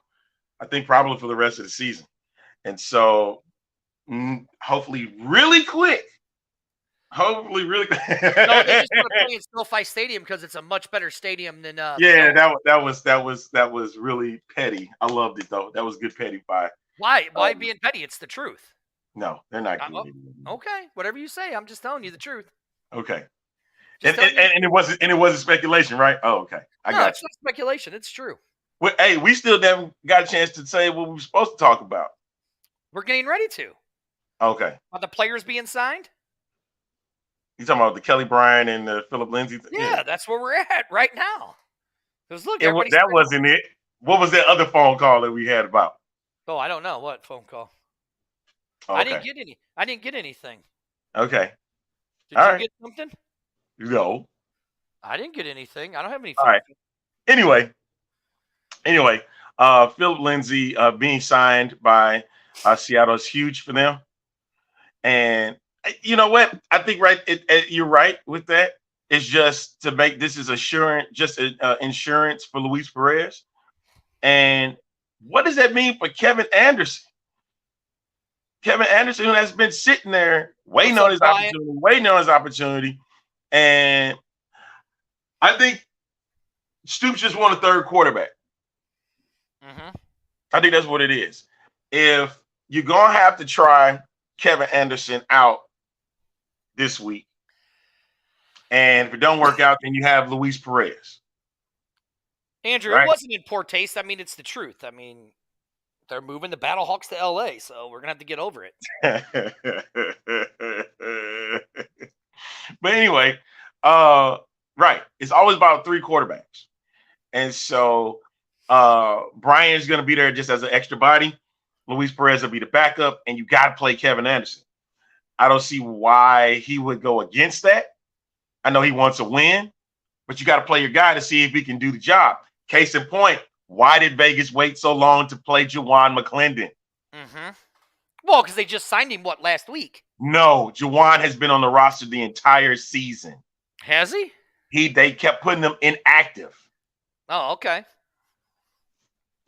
Speaker 9: I think probably for the rest of the season. And so hopefully really quick. Hopefully really quick.
Speaker 10: No, they just want to play in SoFi Stadium because it's a much better stadium than
Speaker 9: yeah, that was really petty. I loved it though. That was good petty by.
Speaker 10: Why being petty? It's the truth.
Speaker 9: No, they're not good.
Speaker 10: Okay, whatever you say. I'm just telling you the truth.
Speaker 9: Okay. And it wasn't speculation, right? Oh, okay.
Speaker 10: No, it's not speculation. It's true.
Speaker 9: Well, hey, we still never got a chance to say what we were supposed to talk about.
Speaker 10: We're getting ready to.
Speaker 9: Okay.
Speaker 10: Are the players being signed?
Speaker 9: You talking about the Kelly Bryant and the Philip Lindsay?
Speaker 10: Yeah, that's where we're at right now. Because look,
Speaker 9: that wasn't it. What was that other phone call that we had about?
Speaker 10: Oh, I don't know what phone call.
Speaker 9: Okay.
Speaker 10: I didn't get anything.
Speaker 9: Okay.
Speaker 10: Did you get something?
Speaker 9: No.
Speaker 10: I didn't get anything. I don't have any.
Speaker 9: All right. Anyway, Philip Lindsay being signed by Seattle is huge for them. And you know what? I think you're right with that. It's just to make this is insurance for Luis Perez. And what does that mean for Kevin Anderson? Kevin Anderson, who has been sitting there waiting on his opportunity. And I think Stoops just won a third quarterback.
Speaker 10: Mm-hmm.
Speaker 9: I think that's what it is. If you're going to have to try Kevin Anderson out this week, and if it don't work out, then you have Luis Perez.
Speaker 10: Andrew, It wasn't in poor taste. I mean, it's the truth. I mean, they're moving the Battlehawks to LA, so we're going to have to get over it.
Speaker 9: But anyway, right. It's always about three quarterbacks. And so Brian's going to be there just as an extra body. Luis Perez will be the backup, and you got to play Kevin Anderson. I don't see why he would go against that. I know he wants a win, but you got to play your guy to see if he can do the job. Case in point, why did Vegas wait so long to play Juwan McClendon?
Speaker 10: Mm-hmm. Well, because they just signed him, last week?
Speaker 9: No, Juwan has been on the roster the entire season.
Speaker 10: Has he?
Speaker 9: They kept putting them inactive.
Speaker 10: Oh, okay.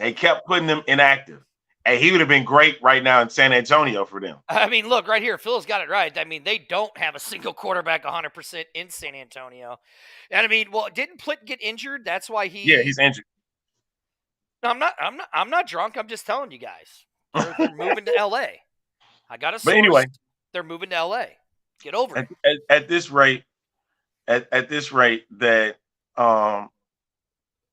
Speaker 9: They kept putting them inactive. And he would have been great right now in San Antonio for them.
Speaker 10: I mean, look, right here, Phil's got it right. I mean, they don't have a single quarterback 100% in San Antonio. And I mean, well, didn't Plitt get injured? That's why
Speaker 9: he's injured.
Speaker 10: No, I'm not drunk. I'm just telling you guys. They're moving to LA. I got a source.
Speaker 9: But anyway,
Speaker 10: they're moving to LA. Get over it.
Speaker 9: At this rate, that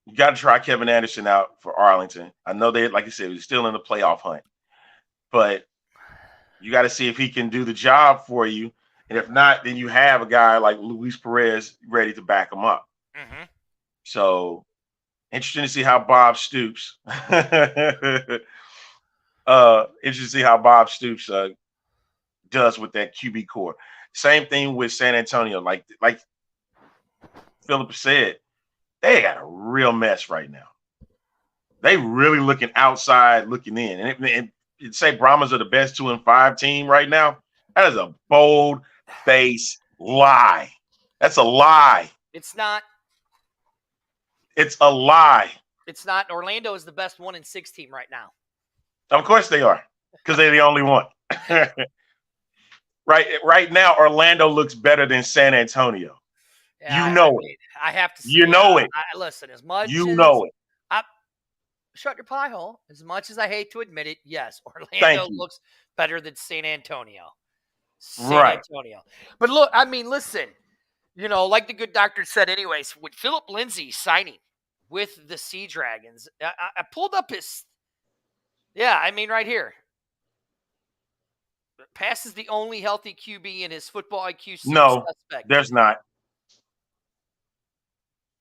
Speaker 9: you got to try Kevin Anderson out for Arlington. I know they, like you said, he's still in the playoff hunt, but you got to see if he can do the job for you. And if not, then you have a guy like Luis Perez ready to back him up.
Speaker 10: Mm-hmm.
Speaker 9: So interesting to see how Bob Stoops does with that QB core. Same thing with San Antonio. Like Philip said, they got a real mess right now. They really looking outside, looking in. And say Brahmas are the best 2-5 team right now. That is a bold-faced lie. That's a lie.
Speaker 10: It's not.
Speaker 9: It's a lie.
Speaker 10: It's not. Orlando is the best 1-6 team right now.
Speaker 9: Of course they are, because they're the only one. Right now, Orlando looks better than San Antonio.
Speaker 10: Yeah,
Speaker 9: you know it.
Speaker 10: I have to say,
Speaker 9: you know it.
Speaker 10: Listen, as much
Speaker 9: you know it.
Speaker 10: Shut your pie hole. As much as I hate to admit it, yes, Orlando looks better than San Antonio. San Antonio. But look, I mean, listen, like the good doctor said anyways, with Philip Lindsay signing with the Sea Dragons, I pulled up his, right here. Pass is the only healthy QB in his football IQ.
Speaker 9: No,
Speaker 10: suspect.
Speaker 9: There's not.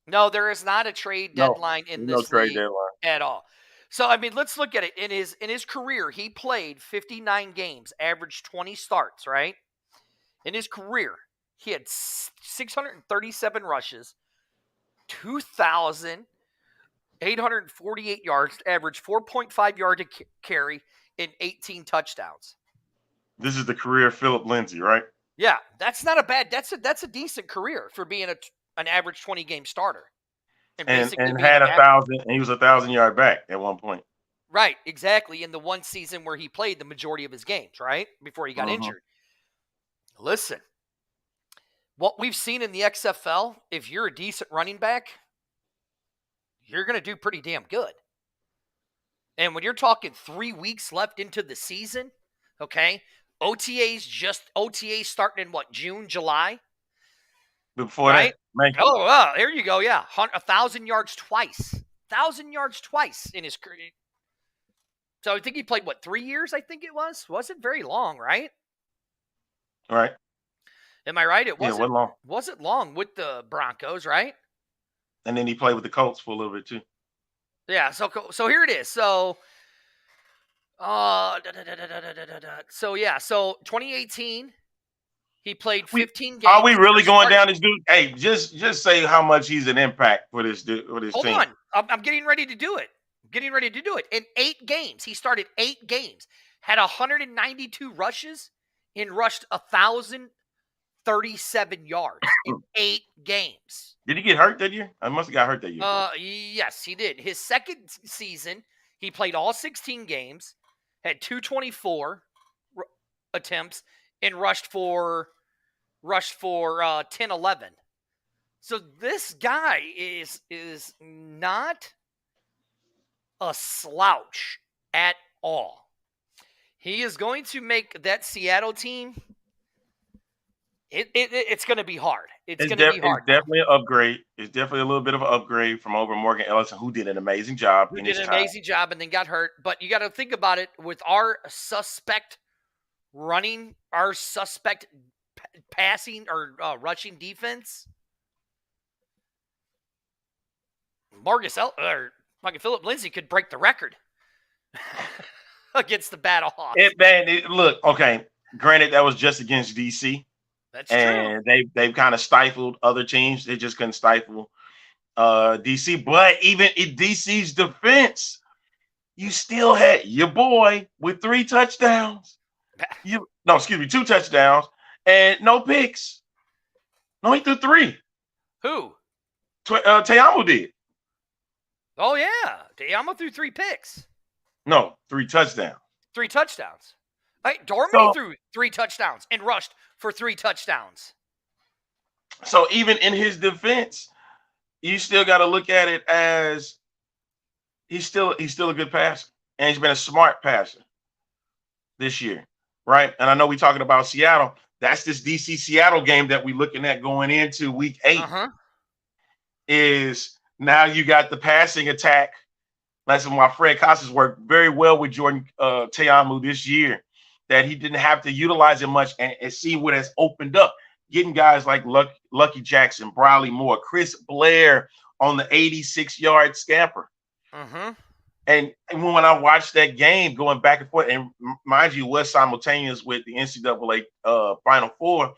Speaker 10: No, there is not a trade deadline in this
Speaker 9: trade
Speaker 10: league
Speaker 9: deadline
Speaker 10: at all. So, I mean, let's look at it. In his career, he played 59 games, averaged 20 starts, right? In his career, he had 637 rushes, 2,848 yards, averaged 4.5 yards a carry, and 18 touchdowns.
Speaker 9: This is the career of Philip Lindsay, right?
Speaker 10: Yeah, that's not a bad. That's a decent career for being an average 20-game starter. basically being
Speaker 9: had
Speaker 10: a
Speaker 9: 1,000, and he was 1,000-yard back at one point.
Speaker 10: Right, exactly. In the one season where he played the majority of his games, right? Before he got injured. Listen, what we've seen in the XFL, if you're a decent running back, you're going to do pretty damn good. And when you're talking 3 weeks left into the season, okay, OTAs starting in what, June, July?
Speaker 9: Before
Speaker 10: right?
Speaker 9: that,
Speaker 10: Oh, wow, there you go. Yeah, 1,000 yards twice. 1,000 yards twice in his career. So I think he played, what, 3 years, I think it was? Wasn't very long, right?
Speaker 9: right?
Speaker 10: Am I right? It
Speaker 9: wasn't long.
Speaker 10: Wasn't long with the Broncos, right?
Speaker 9: And then he played with the Colts for a little bit too.
Speaker 10: Yeah, so here it is. So, so 2018, he played 15 games.
Speaker 9: Are we really going down this dude? Hey, just say how much he's an impact for this team.
Speaker 10: Hold on. I'm getting ready to do it. In 8 games, he started 8 games, had 192 rushes, and rushed 1,037 yards in 8 games.
Speaker 9: Did he get hurt that year? I must have got hurt that year.
Speaker 10: Yes, he did. His second season, he played all 16 games, had 224 attempts, and rushed for 10-11. So this guy is not a slouch at all. He is going to make that Seattle team. It's going to be hard. It's going to be hard.
Speaker 9: It's definitely an upgrade. It's definitely a little bit of an upgrade from over Morgan Ellison, who did an amazing job.
Speaker 10: And then got hurt. But you got to think about it with our suspect passing or rushing defense. Philip Lindsay could break the record against the Battlehawks.
Speaker 9: Look, okay. Granted, that was just against DC.
Speaker 10: That's true.
Speaker 9: And they've kind of stifled other teams. They just couldn't stifle DC. But even in DC's defense, you still had your boy with 3 touchdowns. 2 touchdowns and no picks. No, he threw 3.
Speaker 10: Who?
Speaker 9: Te'amu did.
Speaker 10: Oh, yeah. Te'amu threw 3 picks.
Speaker 9: No, 3 touchdowns.
Speaker 10: 3 touchdowns. Dormany threw 3 touchdowns and rushed for 3 touchdowns.
Speaker 9: So even in his defense, you still got to look at it as he's still a good passer, and he's been a smart passer this year, right? And I know we're talking about Seattle. That's this DC Seattle game that we're looking at going into week 8. Is now you got the passing attack. That's why Fred Costas worked very well with Jordan Te'amu this year, that he didn't have to utilize it much, and see what has opened up. Getting guys like Lucky Jackson, Briley Moore, Chris Blair on the 86-yard scamper. And when I watched that game going back and forth, and mind you, was simultaneous with the NCAA Final Four,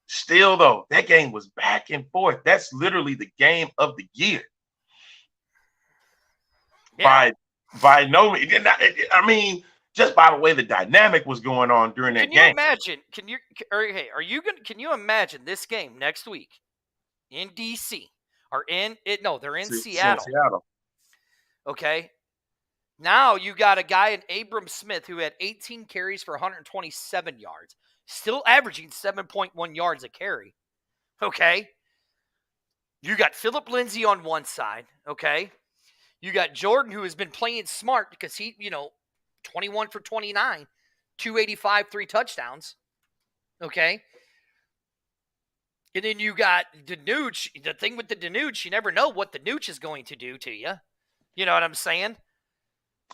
Speaker 9: still, though, that game was back and forth. That's literally the game of the year. Yeah. By no means. I mean, just by the way the dynamic was going on during that game.
Speaker 10: Can you imagine this game next week in DC or they're in Seattle. Okay. Now you got a guy in Abram Smith who had 18 carries for 127 yards, still averaging 7.1 yards a carry. Okay. You got Philip Lindsay on one side. Okay. You got Jordan, who has been playing smart because he, 21 for 29, 285, 3 touchdowns. Okay. And then you got Danucci. The thing with the Danucci, you never know what the Danucci is going to do to you. You know what I'm saying?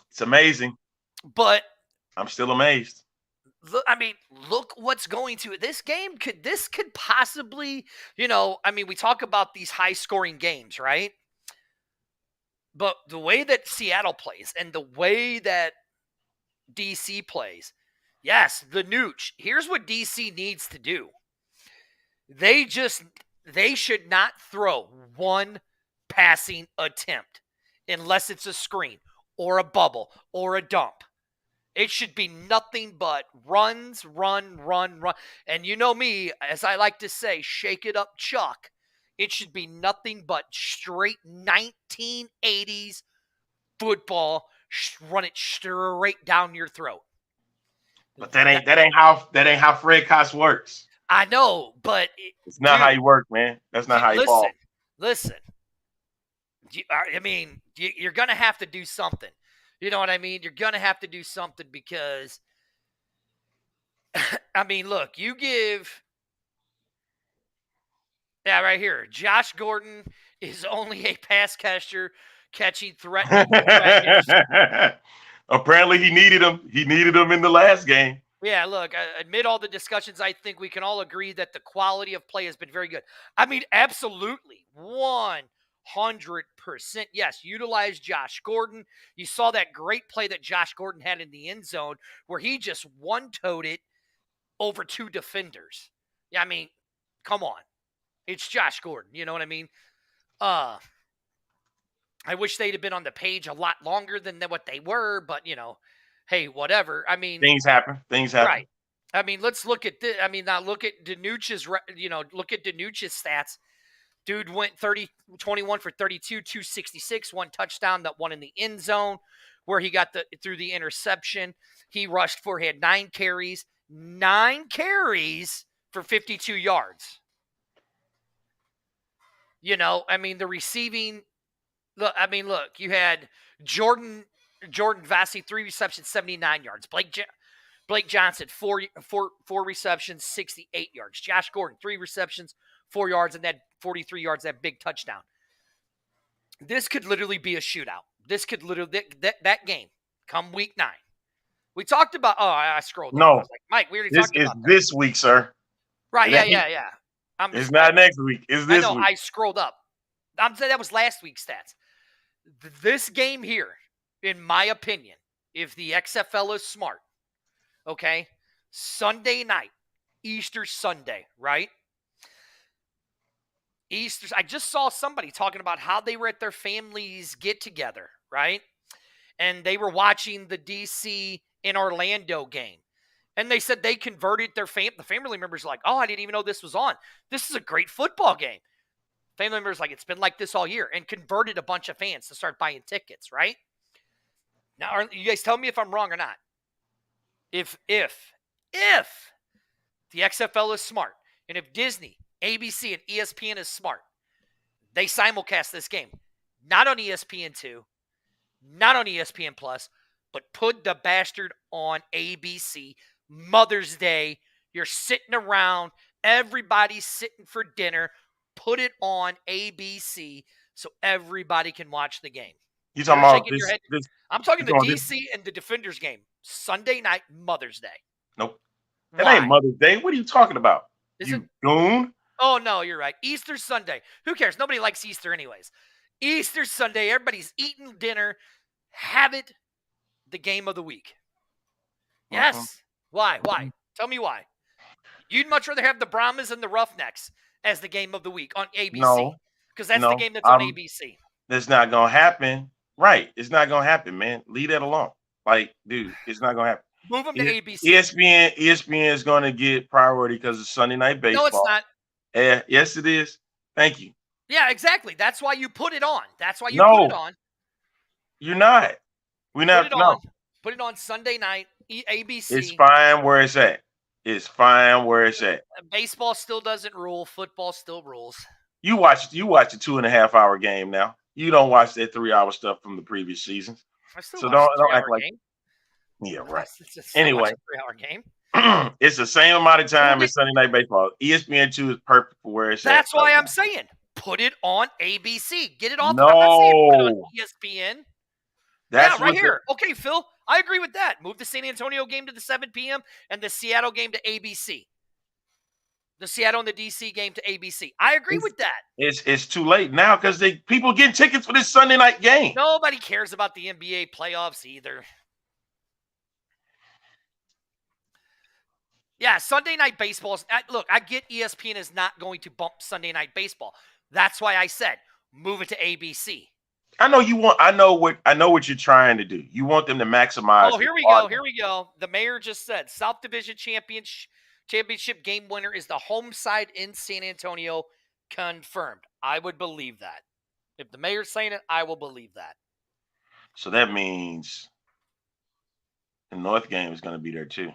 Speaker 9: It's amazing.
Speaker 10: But
Speaker 9: I'm still amazed.
Speaker 10: Look what's going to this game. Could possibly, we talk about these high-scoring games, right? But the way that Seattle plays and the way that DC plays, yes, the Nooch. Here's what DC needs to do. They should not throw one passing attempt unless it's a screen or a bubble or a dump. It should be nothing but runs, run. And you know me, as I like to say, shake it up, Chuck, It should be nothing but straight 1980s football. Run it straight down your throat.
Speaker 9: But that ain't how Fred Cox works.
Speaker 10: I know, but
Speaker 9: it's not how he works, man. That's not how he falls.
Speaker 10: Listen. I mean, you're gonna have to do something. You know what I mean? You're gonna have to do something because, I mean, look, you give. Yeah, right here. Josh Gordon is only a pass catcher catching threatening.
Speaker 9: Apparently, he needed him. He needed him in the last game.
Speaker 10: Yeah, look, amid all the discussions, I think we can all agree that the quality of play has been very good. I mean, absolutely. 100%. Yes, utilize Josh Gordon. You saw that great play that Josh Gordon had in the end zone where he just one-toed it over 2 defenders. Yeah, I mean, come on. It's Josh Gordon. You know what I mean? I wish they'd have been on the page a lot longer than what they were, but, you know, hey, whatever. I mean,
Speaker 9: things happen. Right.
Speaker 10: I mean, let's look at this. I mean, now look at Danucci's, look at Danucci's stats. Dude went 21 for 32, 266, 1 touchdown, that one in the end zone where he got through the interception. He had 9 carries for 52 yards. You know, I mean, the receiving, look, you had Jordan Vassie, 3 receptions, 79 yards. Blake Johnson, 4 receptions, 68 yards. Josh Gordon, 3 receptions, 4 yards, and that 43 yards, that big touchdown. This could literally be a shootout. This could literally, that game, come week 9. We talked about, I scrolled.
Speaker 9: No.
Speaker 10: I was like, Mike, we already talked about that.
Speaker 9: This week, sir.
Speaker 10: Right, yeah.
Speaker 9: It's not next week. It's this week.
Speaker 10: I scrolled up. I'm saying that was last week's stats. This game here, in my opinion, if the XFL is smart, okay, Sunday night, Easter Sunday, right? I just saw somebody talking about how they were at their families get-together, right? And they were watching the DC in Orlando game. And they said they converted the family members like, oh, I didn't even know this was on. This is a great football game. Family members like, it's been like this all year, and converted a bunch of fans to start buying tickets, right? Now, you guys tell me if I'm wrong or not. If the XFL is smart, and if Disney, ABC, and ESPN is smart, they simulcast this game. Not on ESPN2, not on ESPN Plus, but put the bastard on ABC. Mother's Day, you're sitting around, everybody's sitting for dinner. Put it on ABC so everybody can watch the game.
Speaker 9: You talking about this?
Speaker 10: I'm talking the DC and the Defenders game. Sunday night, Mother's Day.
Speaker 9: Nope. That ain't Mother's Day. What are you talking about? You goon?
Speaker 10: Oh, no, you're right. Easter Sunday. Who cares? Nobody likes Easter anyways. Easter Sunday, everybody's eating dinner. Have it the game of the week. Yes. Why? Tell me why. You'd much rather have the Brahmas and the Roughnecks as the game of the week on ABC. Because that's the game that's on ABC.
Speaker 9: That's not going to happen. Right. It's not going to happen, man. Leave that alone. Like, dude, it's not going to happen.
Speaker 10: Move them to ABC.
Speaker 9: ESPN is going to get priority because of Sunday Night Baseball.
Speaker 10: No, it's not.
Speaker 9: Yes, it is. Thank you.
Speaker 10: Yeah, exactly. That's why you put it on. That's why you put it on.
Speaker 9: You're not. We're not.
Speaker 10: Put it on Sunday night, ABC.
Speaker 9: It's fine where it's at. It's fine where it's at.
Speaker 10: Baseball still doesn't rule. Football still rules.
Speaker 9: You watch a 2.5-hour game now. You don't watch that 3-hour stuff from the previous seasons.
Speaker 10: So don't act like.
Speaker 9: Game. Yeah, right.
Speaker 10: It's
Speaker 9: anyway,
Speaker 10: 3-hour game.
Speaker 9: It's the same amount of time as Sunday Night Baseball. ESPN2 is perfect for where it's at.
Speaker 10: That's why I'm saying put it on ABC. Get it off.
Speaker 9: No.
Speaker 10: I'm not saying put it on ESPN.
Speaker 9: That's
Speaker 10: right here. Okay, Phil, I agree with that. Move the San Antonio game to the 7 p.m. and the Seattle game to ABC. The Seattle and the DC game to ABC. I agree with that.
Speaker 9: It's too late now because people getting tickets for this Sunday night game.
Speaker 10: Nobody cares about the NBA playoffs either. Yeah, Sunday Night Baseball. Look, I get ESPN is not going to bump Sunday Night Baseball. That's why I said move it to ABC.
Speaker 9: I know what you're trying to do. You want them to maximize.
Speaker 10: Oh, here we go. Here we go. The mayor just said South Division championship game winner is the home side in San Antonio. Confirmed. I would believe that. If the mayor's saying it, I will believe that.
Speaker 9: So that means the North game is going to be there too.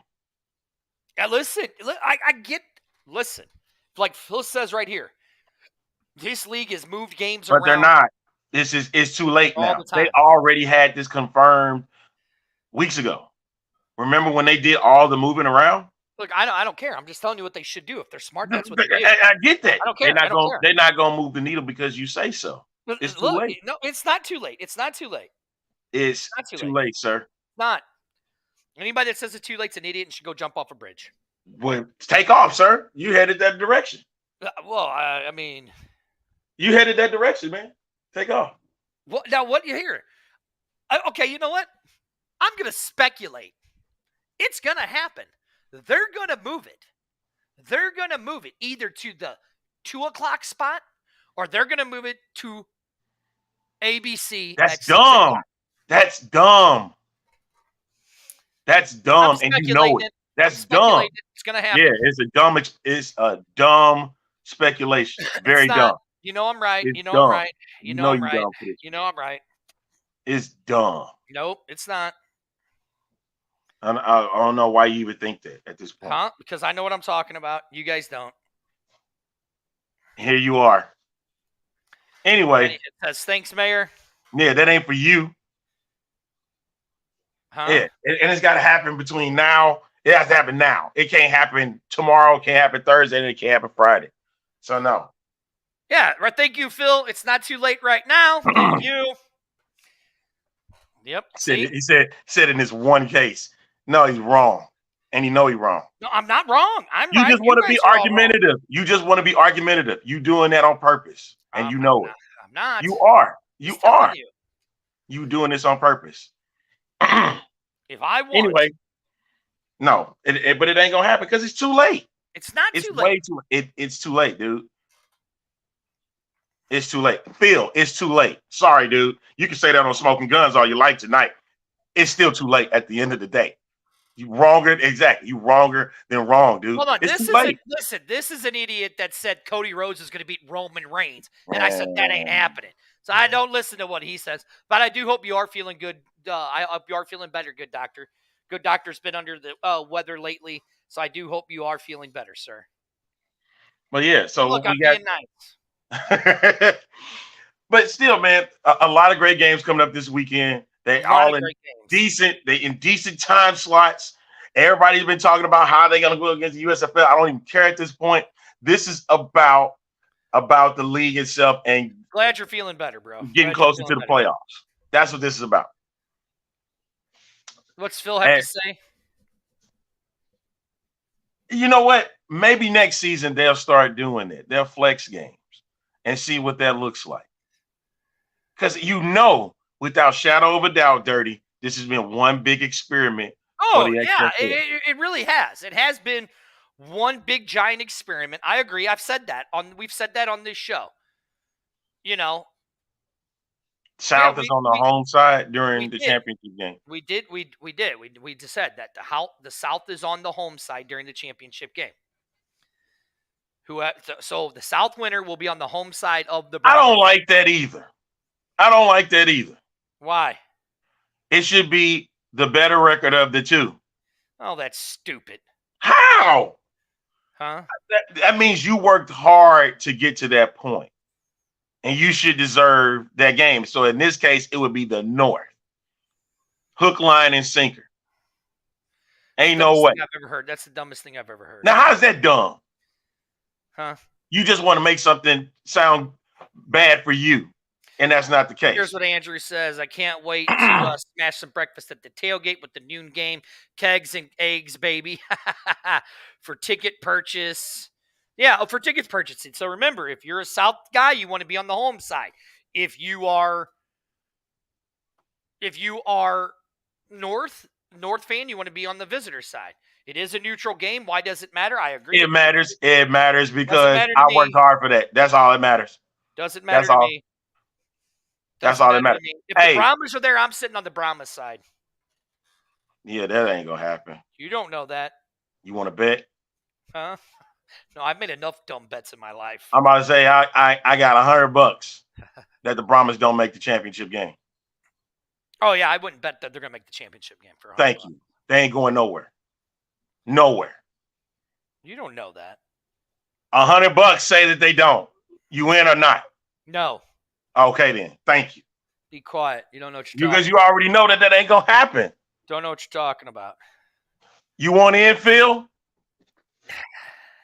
Speaker 10: Yeah, listen, I get. Listen, like Phil says right here, this league has moved games around.
Speaker 9: But they're not. It's too late
Speaker 10: all
Speaker 9: now.
Speaker 10: the time.
Speaker 9: They already had this confirmed weeks ago. Remember when they did all the moving around?
Speaker 10: Look, I don't care. I'm just telling you what they should do. If they're smart, that's what they do.
Speaker 9: I get that.
Speaker 10: I don't care.
Speaker 9: They're not going to move the needle because you say so. It's too late.
Speaker 10: No, it's not too late. It's not too late.
Speaker 9: It's too late, sir.
Speaker 10: Not. Anybody that says it's too late is an idiot and should go jump off a bridge.
Speaker 9: Well, take off, sir. You headed that direction.
Speaker 10: Well, I mean,
Speaker 9: you headed that direction, man. Take off.
Speaker 10: Well, now what you hear? Okay, you know what? I'm gonna speculate. It's gonna happen. They're gonna move it. They're gonna move it either to the 2:00 spot or they're gonna move it to ABC.
Speaker 9: That's dumb. That's dumb. That's dumb, and you know it. That's dumb.
Speaker 10: It's gonna happen.
Speaker 9: Yeah, it's a dumb speculation. Very dumb.
Speaker 10: You know I'm right.
Speaker 9: It's
Speaker 10: you know
Speaker 9: dumb.
Speaker 10: I'm right. You know I'm right.
Speaker 9: Dumb.
Speaker 10: You know I'm right.
Speaker 9: It's dumb.
Speaker 10: Nope, it's not.
Speaker 9: I don't know why you even think that at this point.
Speaker 10: Huh? Because I know what I'm talking about. You guys don't.
Speaker 9: Here you are. Anyway.
Speaker 10: It says, thanks, Mayor.
Speaker 9: Yeah, that ain't for you.
Speaker 10: Huh?
Speaker 9: Yeah, and it's got to happen between now. It has to happen now. It can't happen tomorrow. It can't happen Thursday. And it can't happen Friday. So, no.
Speaker 10: Yeah, right. Thank you, Phil. It's not too late right now. Thank you. Yep.
Speaker 9: He said in this one case. No, he's wrong. And you know he's wrong.
Speaker 10: No, I'm not wrong. I'm
Speaker 9: you
Speaker 10: right.
Speaker 9: Just want to be argumentative. You just want to be argumentative. You doing that on purpose. And you know it.
Speaker 10: I'm not.
Speaker 9: You are. You are.
Speaker 10: You.
Speaker 9: You doing this on purpose.
Speaker 10: If I want.
Speaker 9: Anyway. No. But it ain't going to happen because it's too late.
Speaker 10: It's not too late.
Speaker 9: Way too late. It's too late, dude. It's too late. Phil, it's too late. Sorry, dude. You can say that on Smoking Guns all you like tonight. It's still too late at the end of the day. You wronger, exactly. You wronger than wrong, dude.
Speaker 10: Hold on.
Speaker 9: Listen,
Speaker 10: this is an idiot that said Cody Rhodes is going to beat Roman Reigns. And I said that ain't happening. So I don't listen to what he says. But I do hope you are feeling good. I hope you are feeling better, good doctor. Good doctor's been under the weather lately. So I do hope you are feeling better, sir.
Speaker 9: Well, yeah. So
Speaker 10: look, I'm being nice.
Speaker 9: But still, man, a lot of great games coming up this weekend. They all in decent time slots. Everybody's been talking about how they're going to go against the USFL. I don't even care at this point. This is about the league itself and
Speaker 10: glad you're feeling better, bro.
Speaker 9: Getting closer to the playoffs. That's what this is about.
Speaker 10: What's Phil have to say?
Speaker 9: You know what? Maybe next season they'll start doing it. They'll flex games and see what that looks like. Because without shadow of a doubt, Dirty, this has been one big experiment.
Speaker 10: Oh, yeah, it really has. It has been one big giant experiment. I agree. We've said that on this show. You know,
Speaker 9: South is on the home side during the championship game.
Speaker 10: We did. We just said that the South is on the home side during the championship game. So the South winner will be on the home side of the Browns.
Speaker 9: I don't like that either.
Speaker 10: Why?
Speaker 9: It should be the better record of the two.
Speaker 10: Oh, that's stupid.
Speaker 9: How?
Speaker 10: Huh?
Speaker 9: That means you worked hard to get to that point. And you should deserve that game. So in this case, it would be the North. Hook, line, and sinker. Ain't no way.
Speaker 10: I've ever heard. That's the dumbest thing I've ever heard.
Speaker 9: Now, how's that dumb?
Speaker 10: Huh?
Speaker 9: You just want to make something sound bad for you. And that's not the case.
Speaker 10: Here's what Andrew says. I can't wait to smash some breakfast at the tailgate with the noon game. Kegs and eggs, baby. For ticket purchase. Yeah, for tickets purchasing. So remember, if you're a South guy, you want to be on the home side. If you are North fan, you want to be on the visitor side. It is a neutral game. Why does it matter? I agree.
Speaker 9: It matters. It matters because I worked hard for that. That's all that matters.
Speaker 10: Doesn't matter to me.
Speaker 9: That's all that matters.
Speaker 10: If the Brahmas are there, I'm sitting on the Brahmas side.
Speaker 9: Yeah, that ain't gonna happen.
Speaker 10: You don't know that.
Speaker 9: You want to bet?
Speaker 10: Huh? No, I've made enough dumb bets in my life.
Speaker 9: I'm about to say I got $100 that the Brahmas don't make the championship game.
Speaker 10: Oh, yeah, I wouldn't bet that they're going to make the championship game for $100.
Speaker 9: Thank you. They ain't going nowhere. Nowhere.
Speaker 10: You don't know that.
Speaker 9: $100 say that they don't. You in or not?
Speaker 10: No.
Speaker 9: Okay, then. Thank you.
Speaker 10: Be quiet. You don't know what you're
Speaker 9: Because
Speaker 10: talking
Speaker 9: you already know that ain't going to happen.
Speaker 10: Don't know what you're talking about.
Speaker 9: You want in, Phil?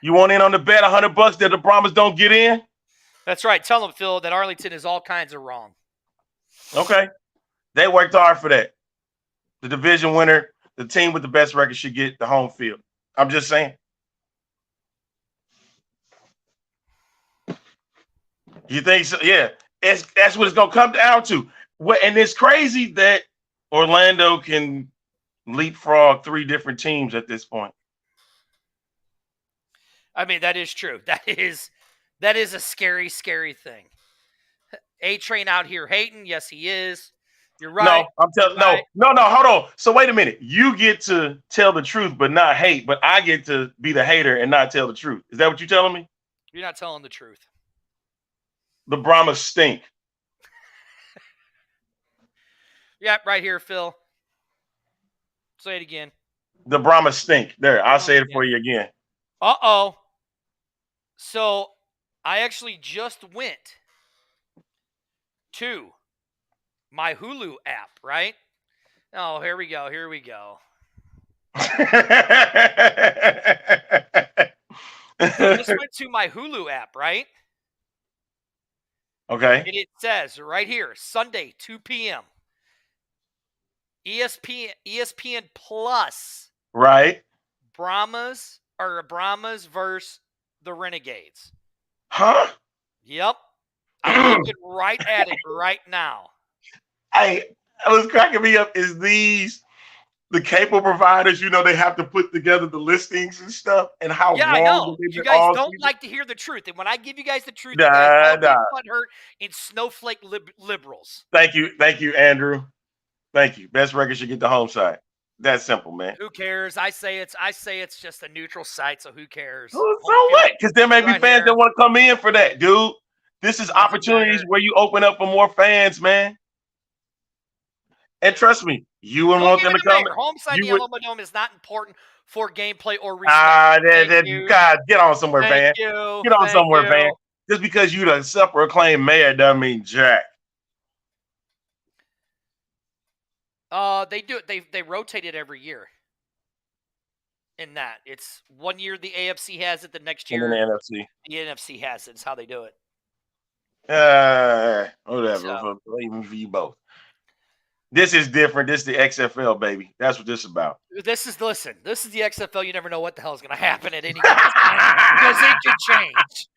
Speaker 9: You want in on the bet $100 that the Brahmas don't get in?
Speaker 10: That's right. Tell them, Phil, that Arlington is all kinds of wrong.
Speaker 9: Okay. They worked hard for that. The division winner, the team with the best record should get the home field. I'm just saying. You think so? Yeah. That's what it's going to come down to. And it's crazy that Orlando can leapfrog 3 different teams at this point.
Speaker 10: I mean, that is true. That is a scary, scary thing. A-Train out here hating. Yes, he is. You're right.
Speaker 9: No, I'm telling no, hold on. So wait a minute. You get to tell the truth but not hate, but I get to be the hater and not tell the truth. Is that what you're telling me?
Speaker 10: You're not telling the truth.
Speaker 9: The Brahmas stink.
Speaker 10: Yep, right here, Phil. Say it again.
Speaker 9: The Brahmas stink. There, I'll say it for you again.
Speaker 10: Uh-oh. So I actually just went to my Hulu app, right? Oh, here we go. Here we go. So I just went to my Hulu app, right?
Speaker 9: Okay.
Speaker 10: And it says right here, Sunday, 2 p.m. ESPN Plus.
Speaker 9: Right.
Speaker 10: Brahmas versus the Renegades.
Speaker 9: Huh?
Speaker 10: Yep. I'm looking right at it right now.
Speaker 9: What's cracking me up is the cable providers, they have to put together the listings and stuff, and how
Speaker 10: I know. You guys don't like to hear the truth. And when I give you guys the truth, you guys get butthurt and snowflake liberals.
Speaker 9: Thank you, Andrew. Thank you. Best record should get the home side. That's simple, man.
Speaker 10: Who cares? I say it's just a neutral site, so who cares?
Speaker 9: So what? Because there may be fans that want to come in for that, dude. This is opportunities where you open up for more fans, man. And trust me, you wouldn't want them to come.
Speaker 10: Home side of the Alamo Dome is not important for gameplay or respect.
Speaker 9: God, get on somewhere, fan. Get on somewhere, fan. Just because you the self-proclaimed mayor doesn't mean jack.
Speaker 10: They do it. They rotate it every year. In that, it's 1 year the AFC has it, the next year
Speaker 9: the
Speaker 10: NFC has it. It's how they do it.
Speaker 9: Whatever.
Speaker 10: So.
Speaker 9: Even for you both. This is different. This is the XFL, baby. That's what this is about.
Speaker 10: This is the XFL. You never know what the hell is going to happen at any given time because it can change.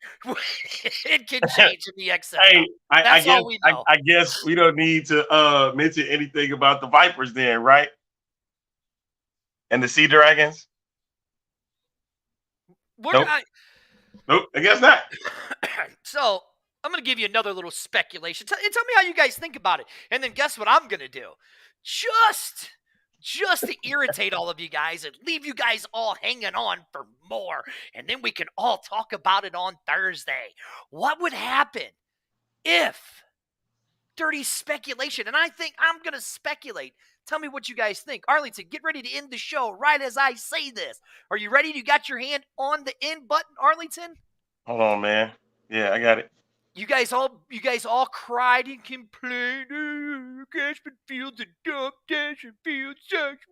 Speaker 10: It can change in the XFL.
Speaker 9: Hey,
Speaker 10: That's all we know.
Speaker 9: I guess we don't need to mention anything about the Vipers then, right? And the Sea Dragons? Nope, I guess not.
Speaker 10: So I'm going to give you another little speculation. Tell me how you guys think about it. And then guess what I'm going to do? Just to irritate all of you guys and leave you guys all hanging on for more. And then we can all talk about it on Thursday. What would happen if dirty speculation? And I think I'm going to speculate. Tell me what you guys think. Arlington, get ready to end the show right as I say this. Are you ready? You got your hand on the end button, Arlington?
Speaker 9: Hold on, man. Yeah, I got it.
Speaker 10: You guys all cried and complained. Cashman Field's a dump. Cashman Field sucks.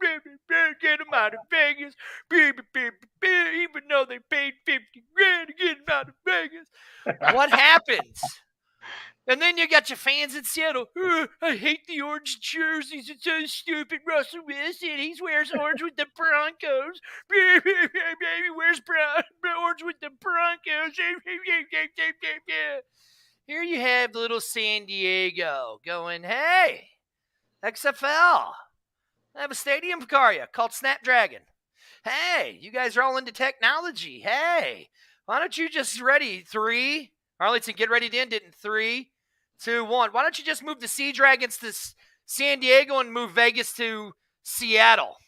Speaker 10: Get him out of Vegas. Even though they paid $50,000 to get him out of Vegas. What happens? And then you got your fans in Seattle. I hate the orange jerseys. It's so stupid. Russell Wilson, he wears orange with the Broncos. He wears orange with the Broncos. Here you have little San Diego going, hey, XFL, I have a stadium for you called Snapdragon. Hey, you guys are all into technology. Hey, why don't you just ready? 3, Arlington, get ready to end it in 3, 2, 1. Why don't you just move the Sea Dragons to San Diego and move Vegas to Seattle?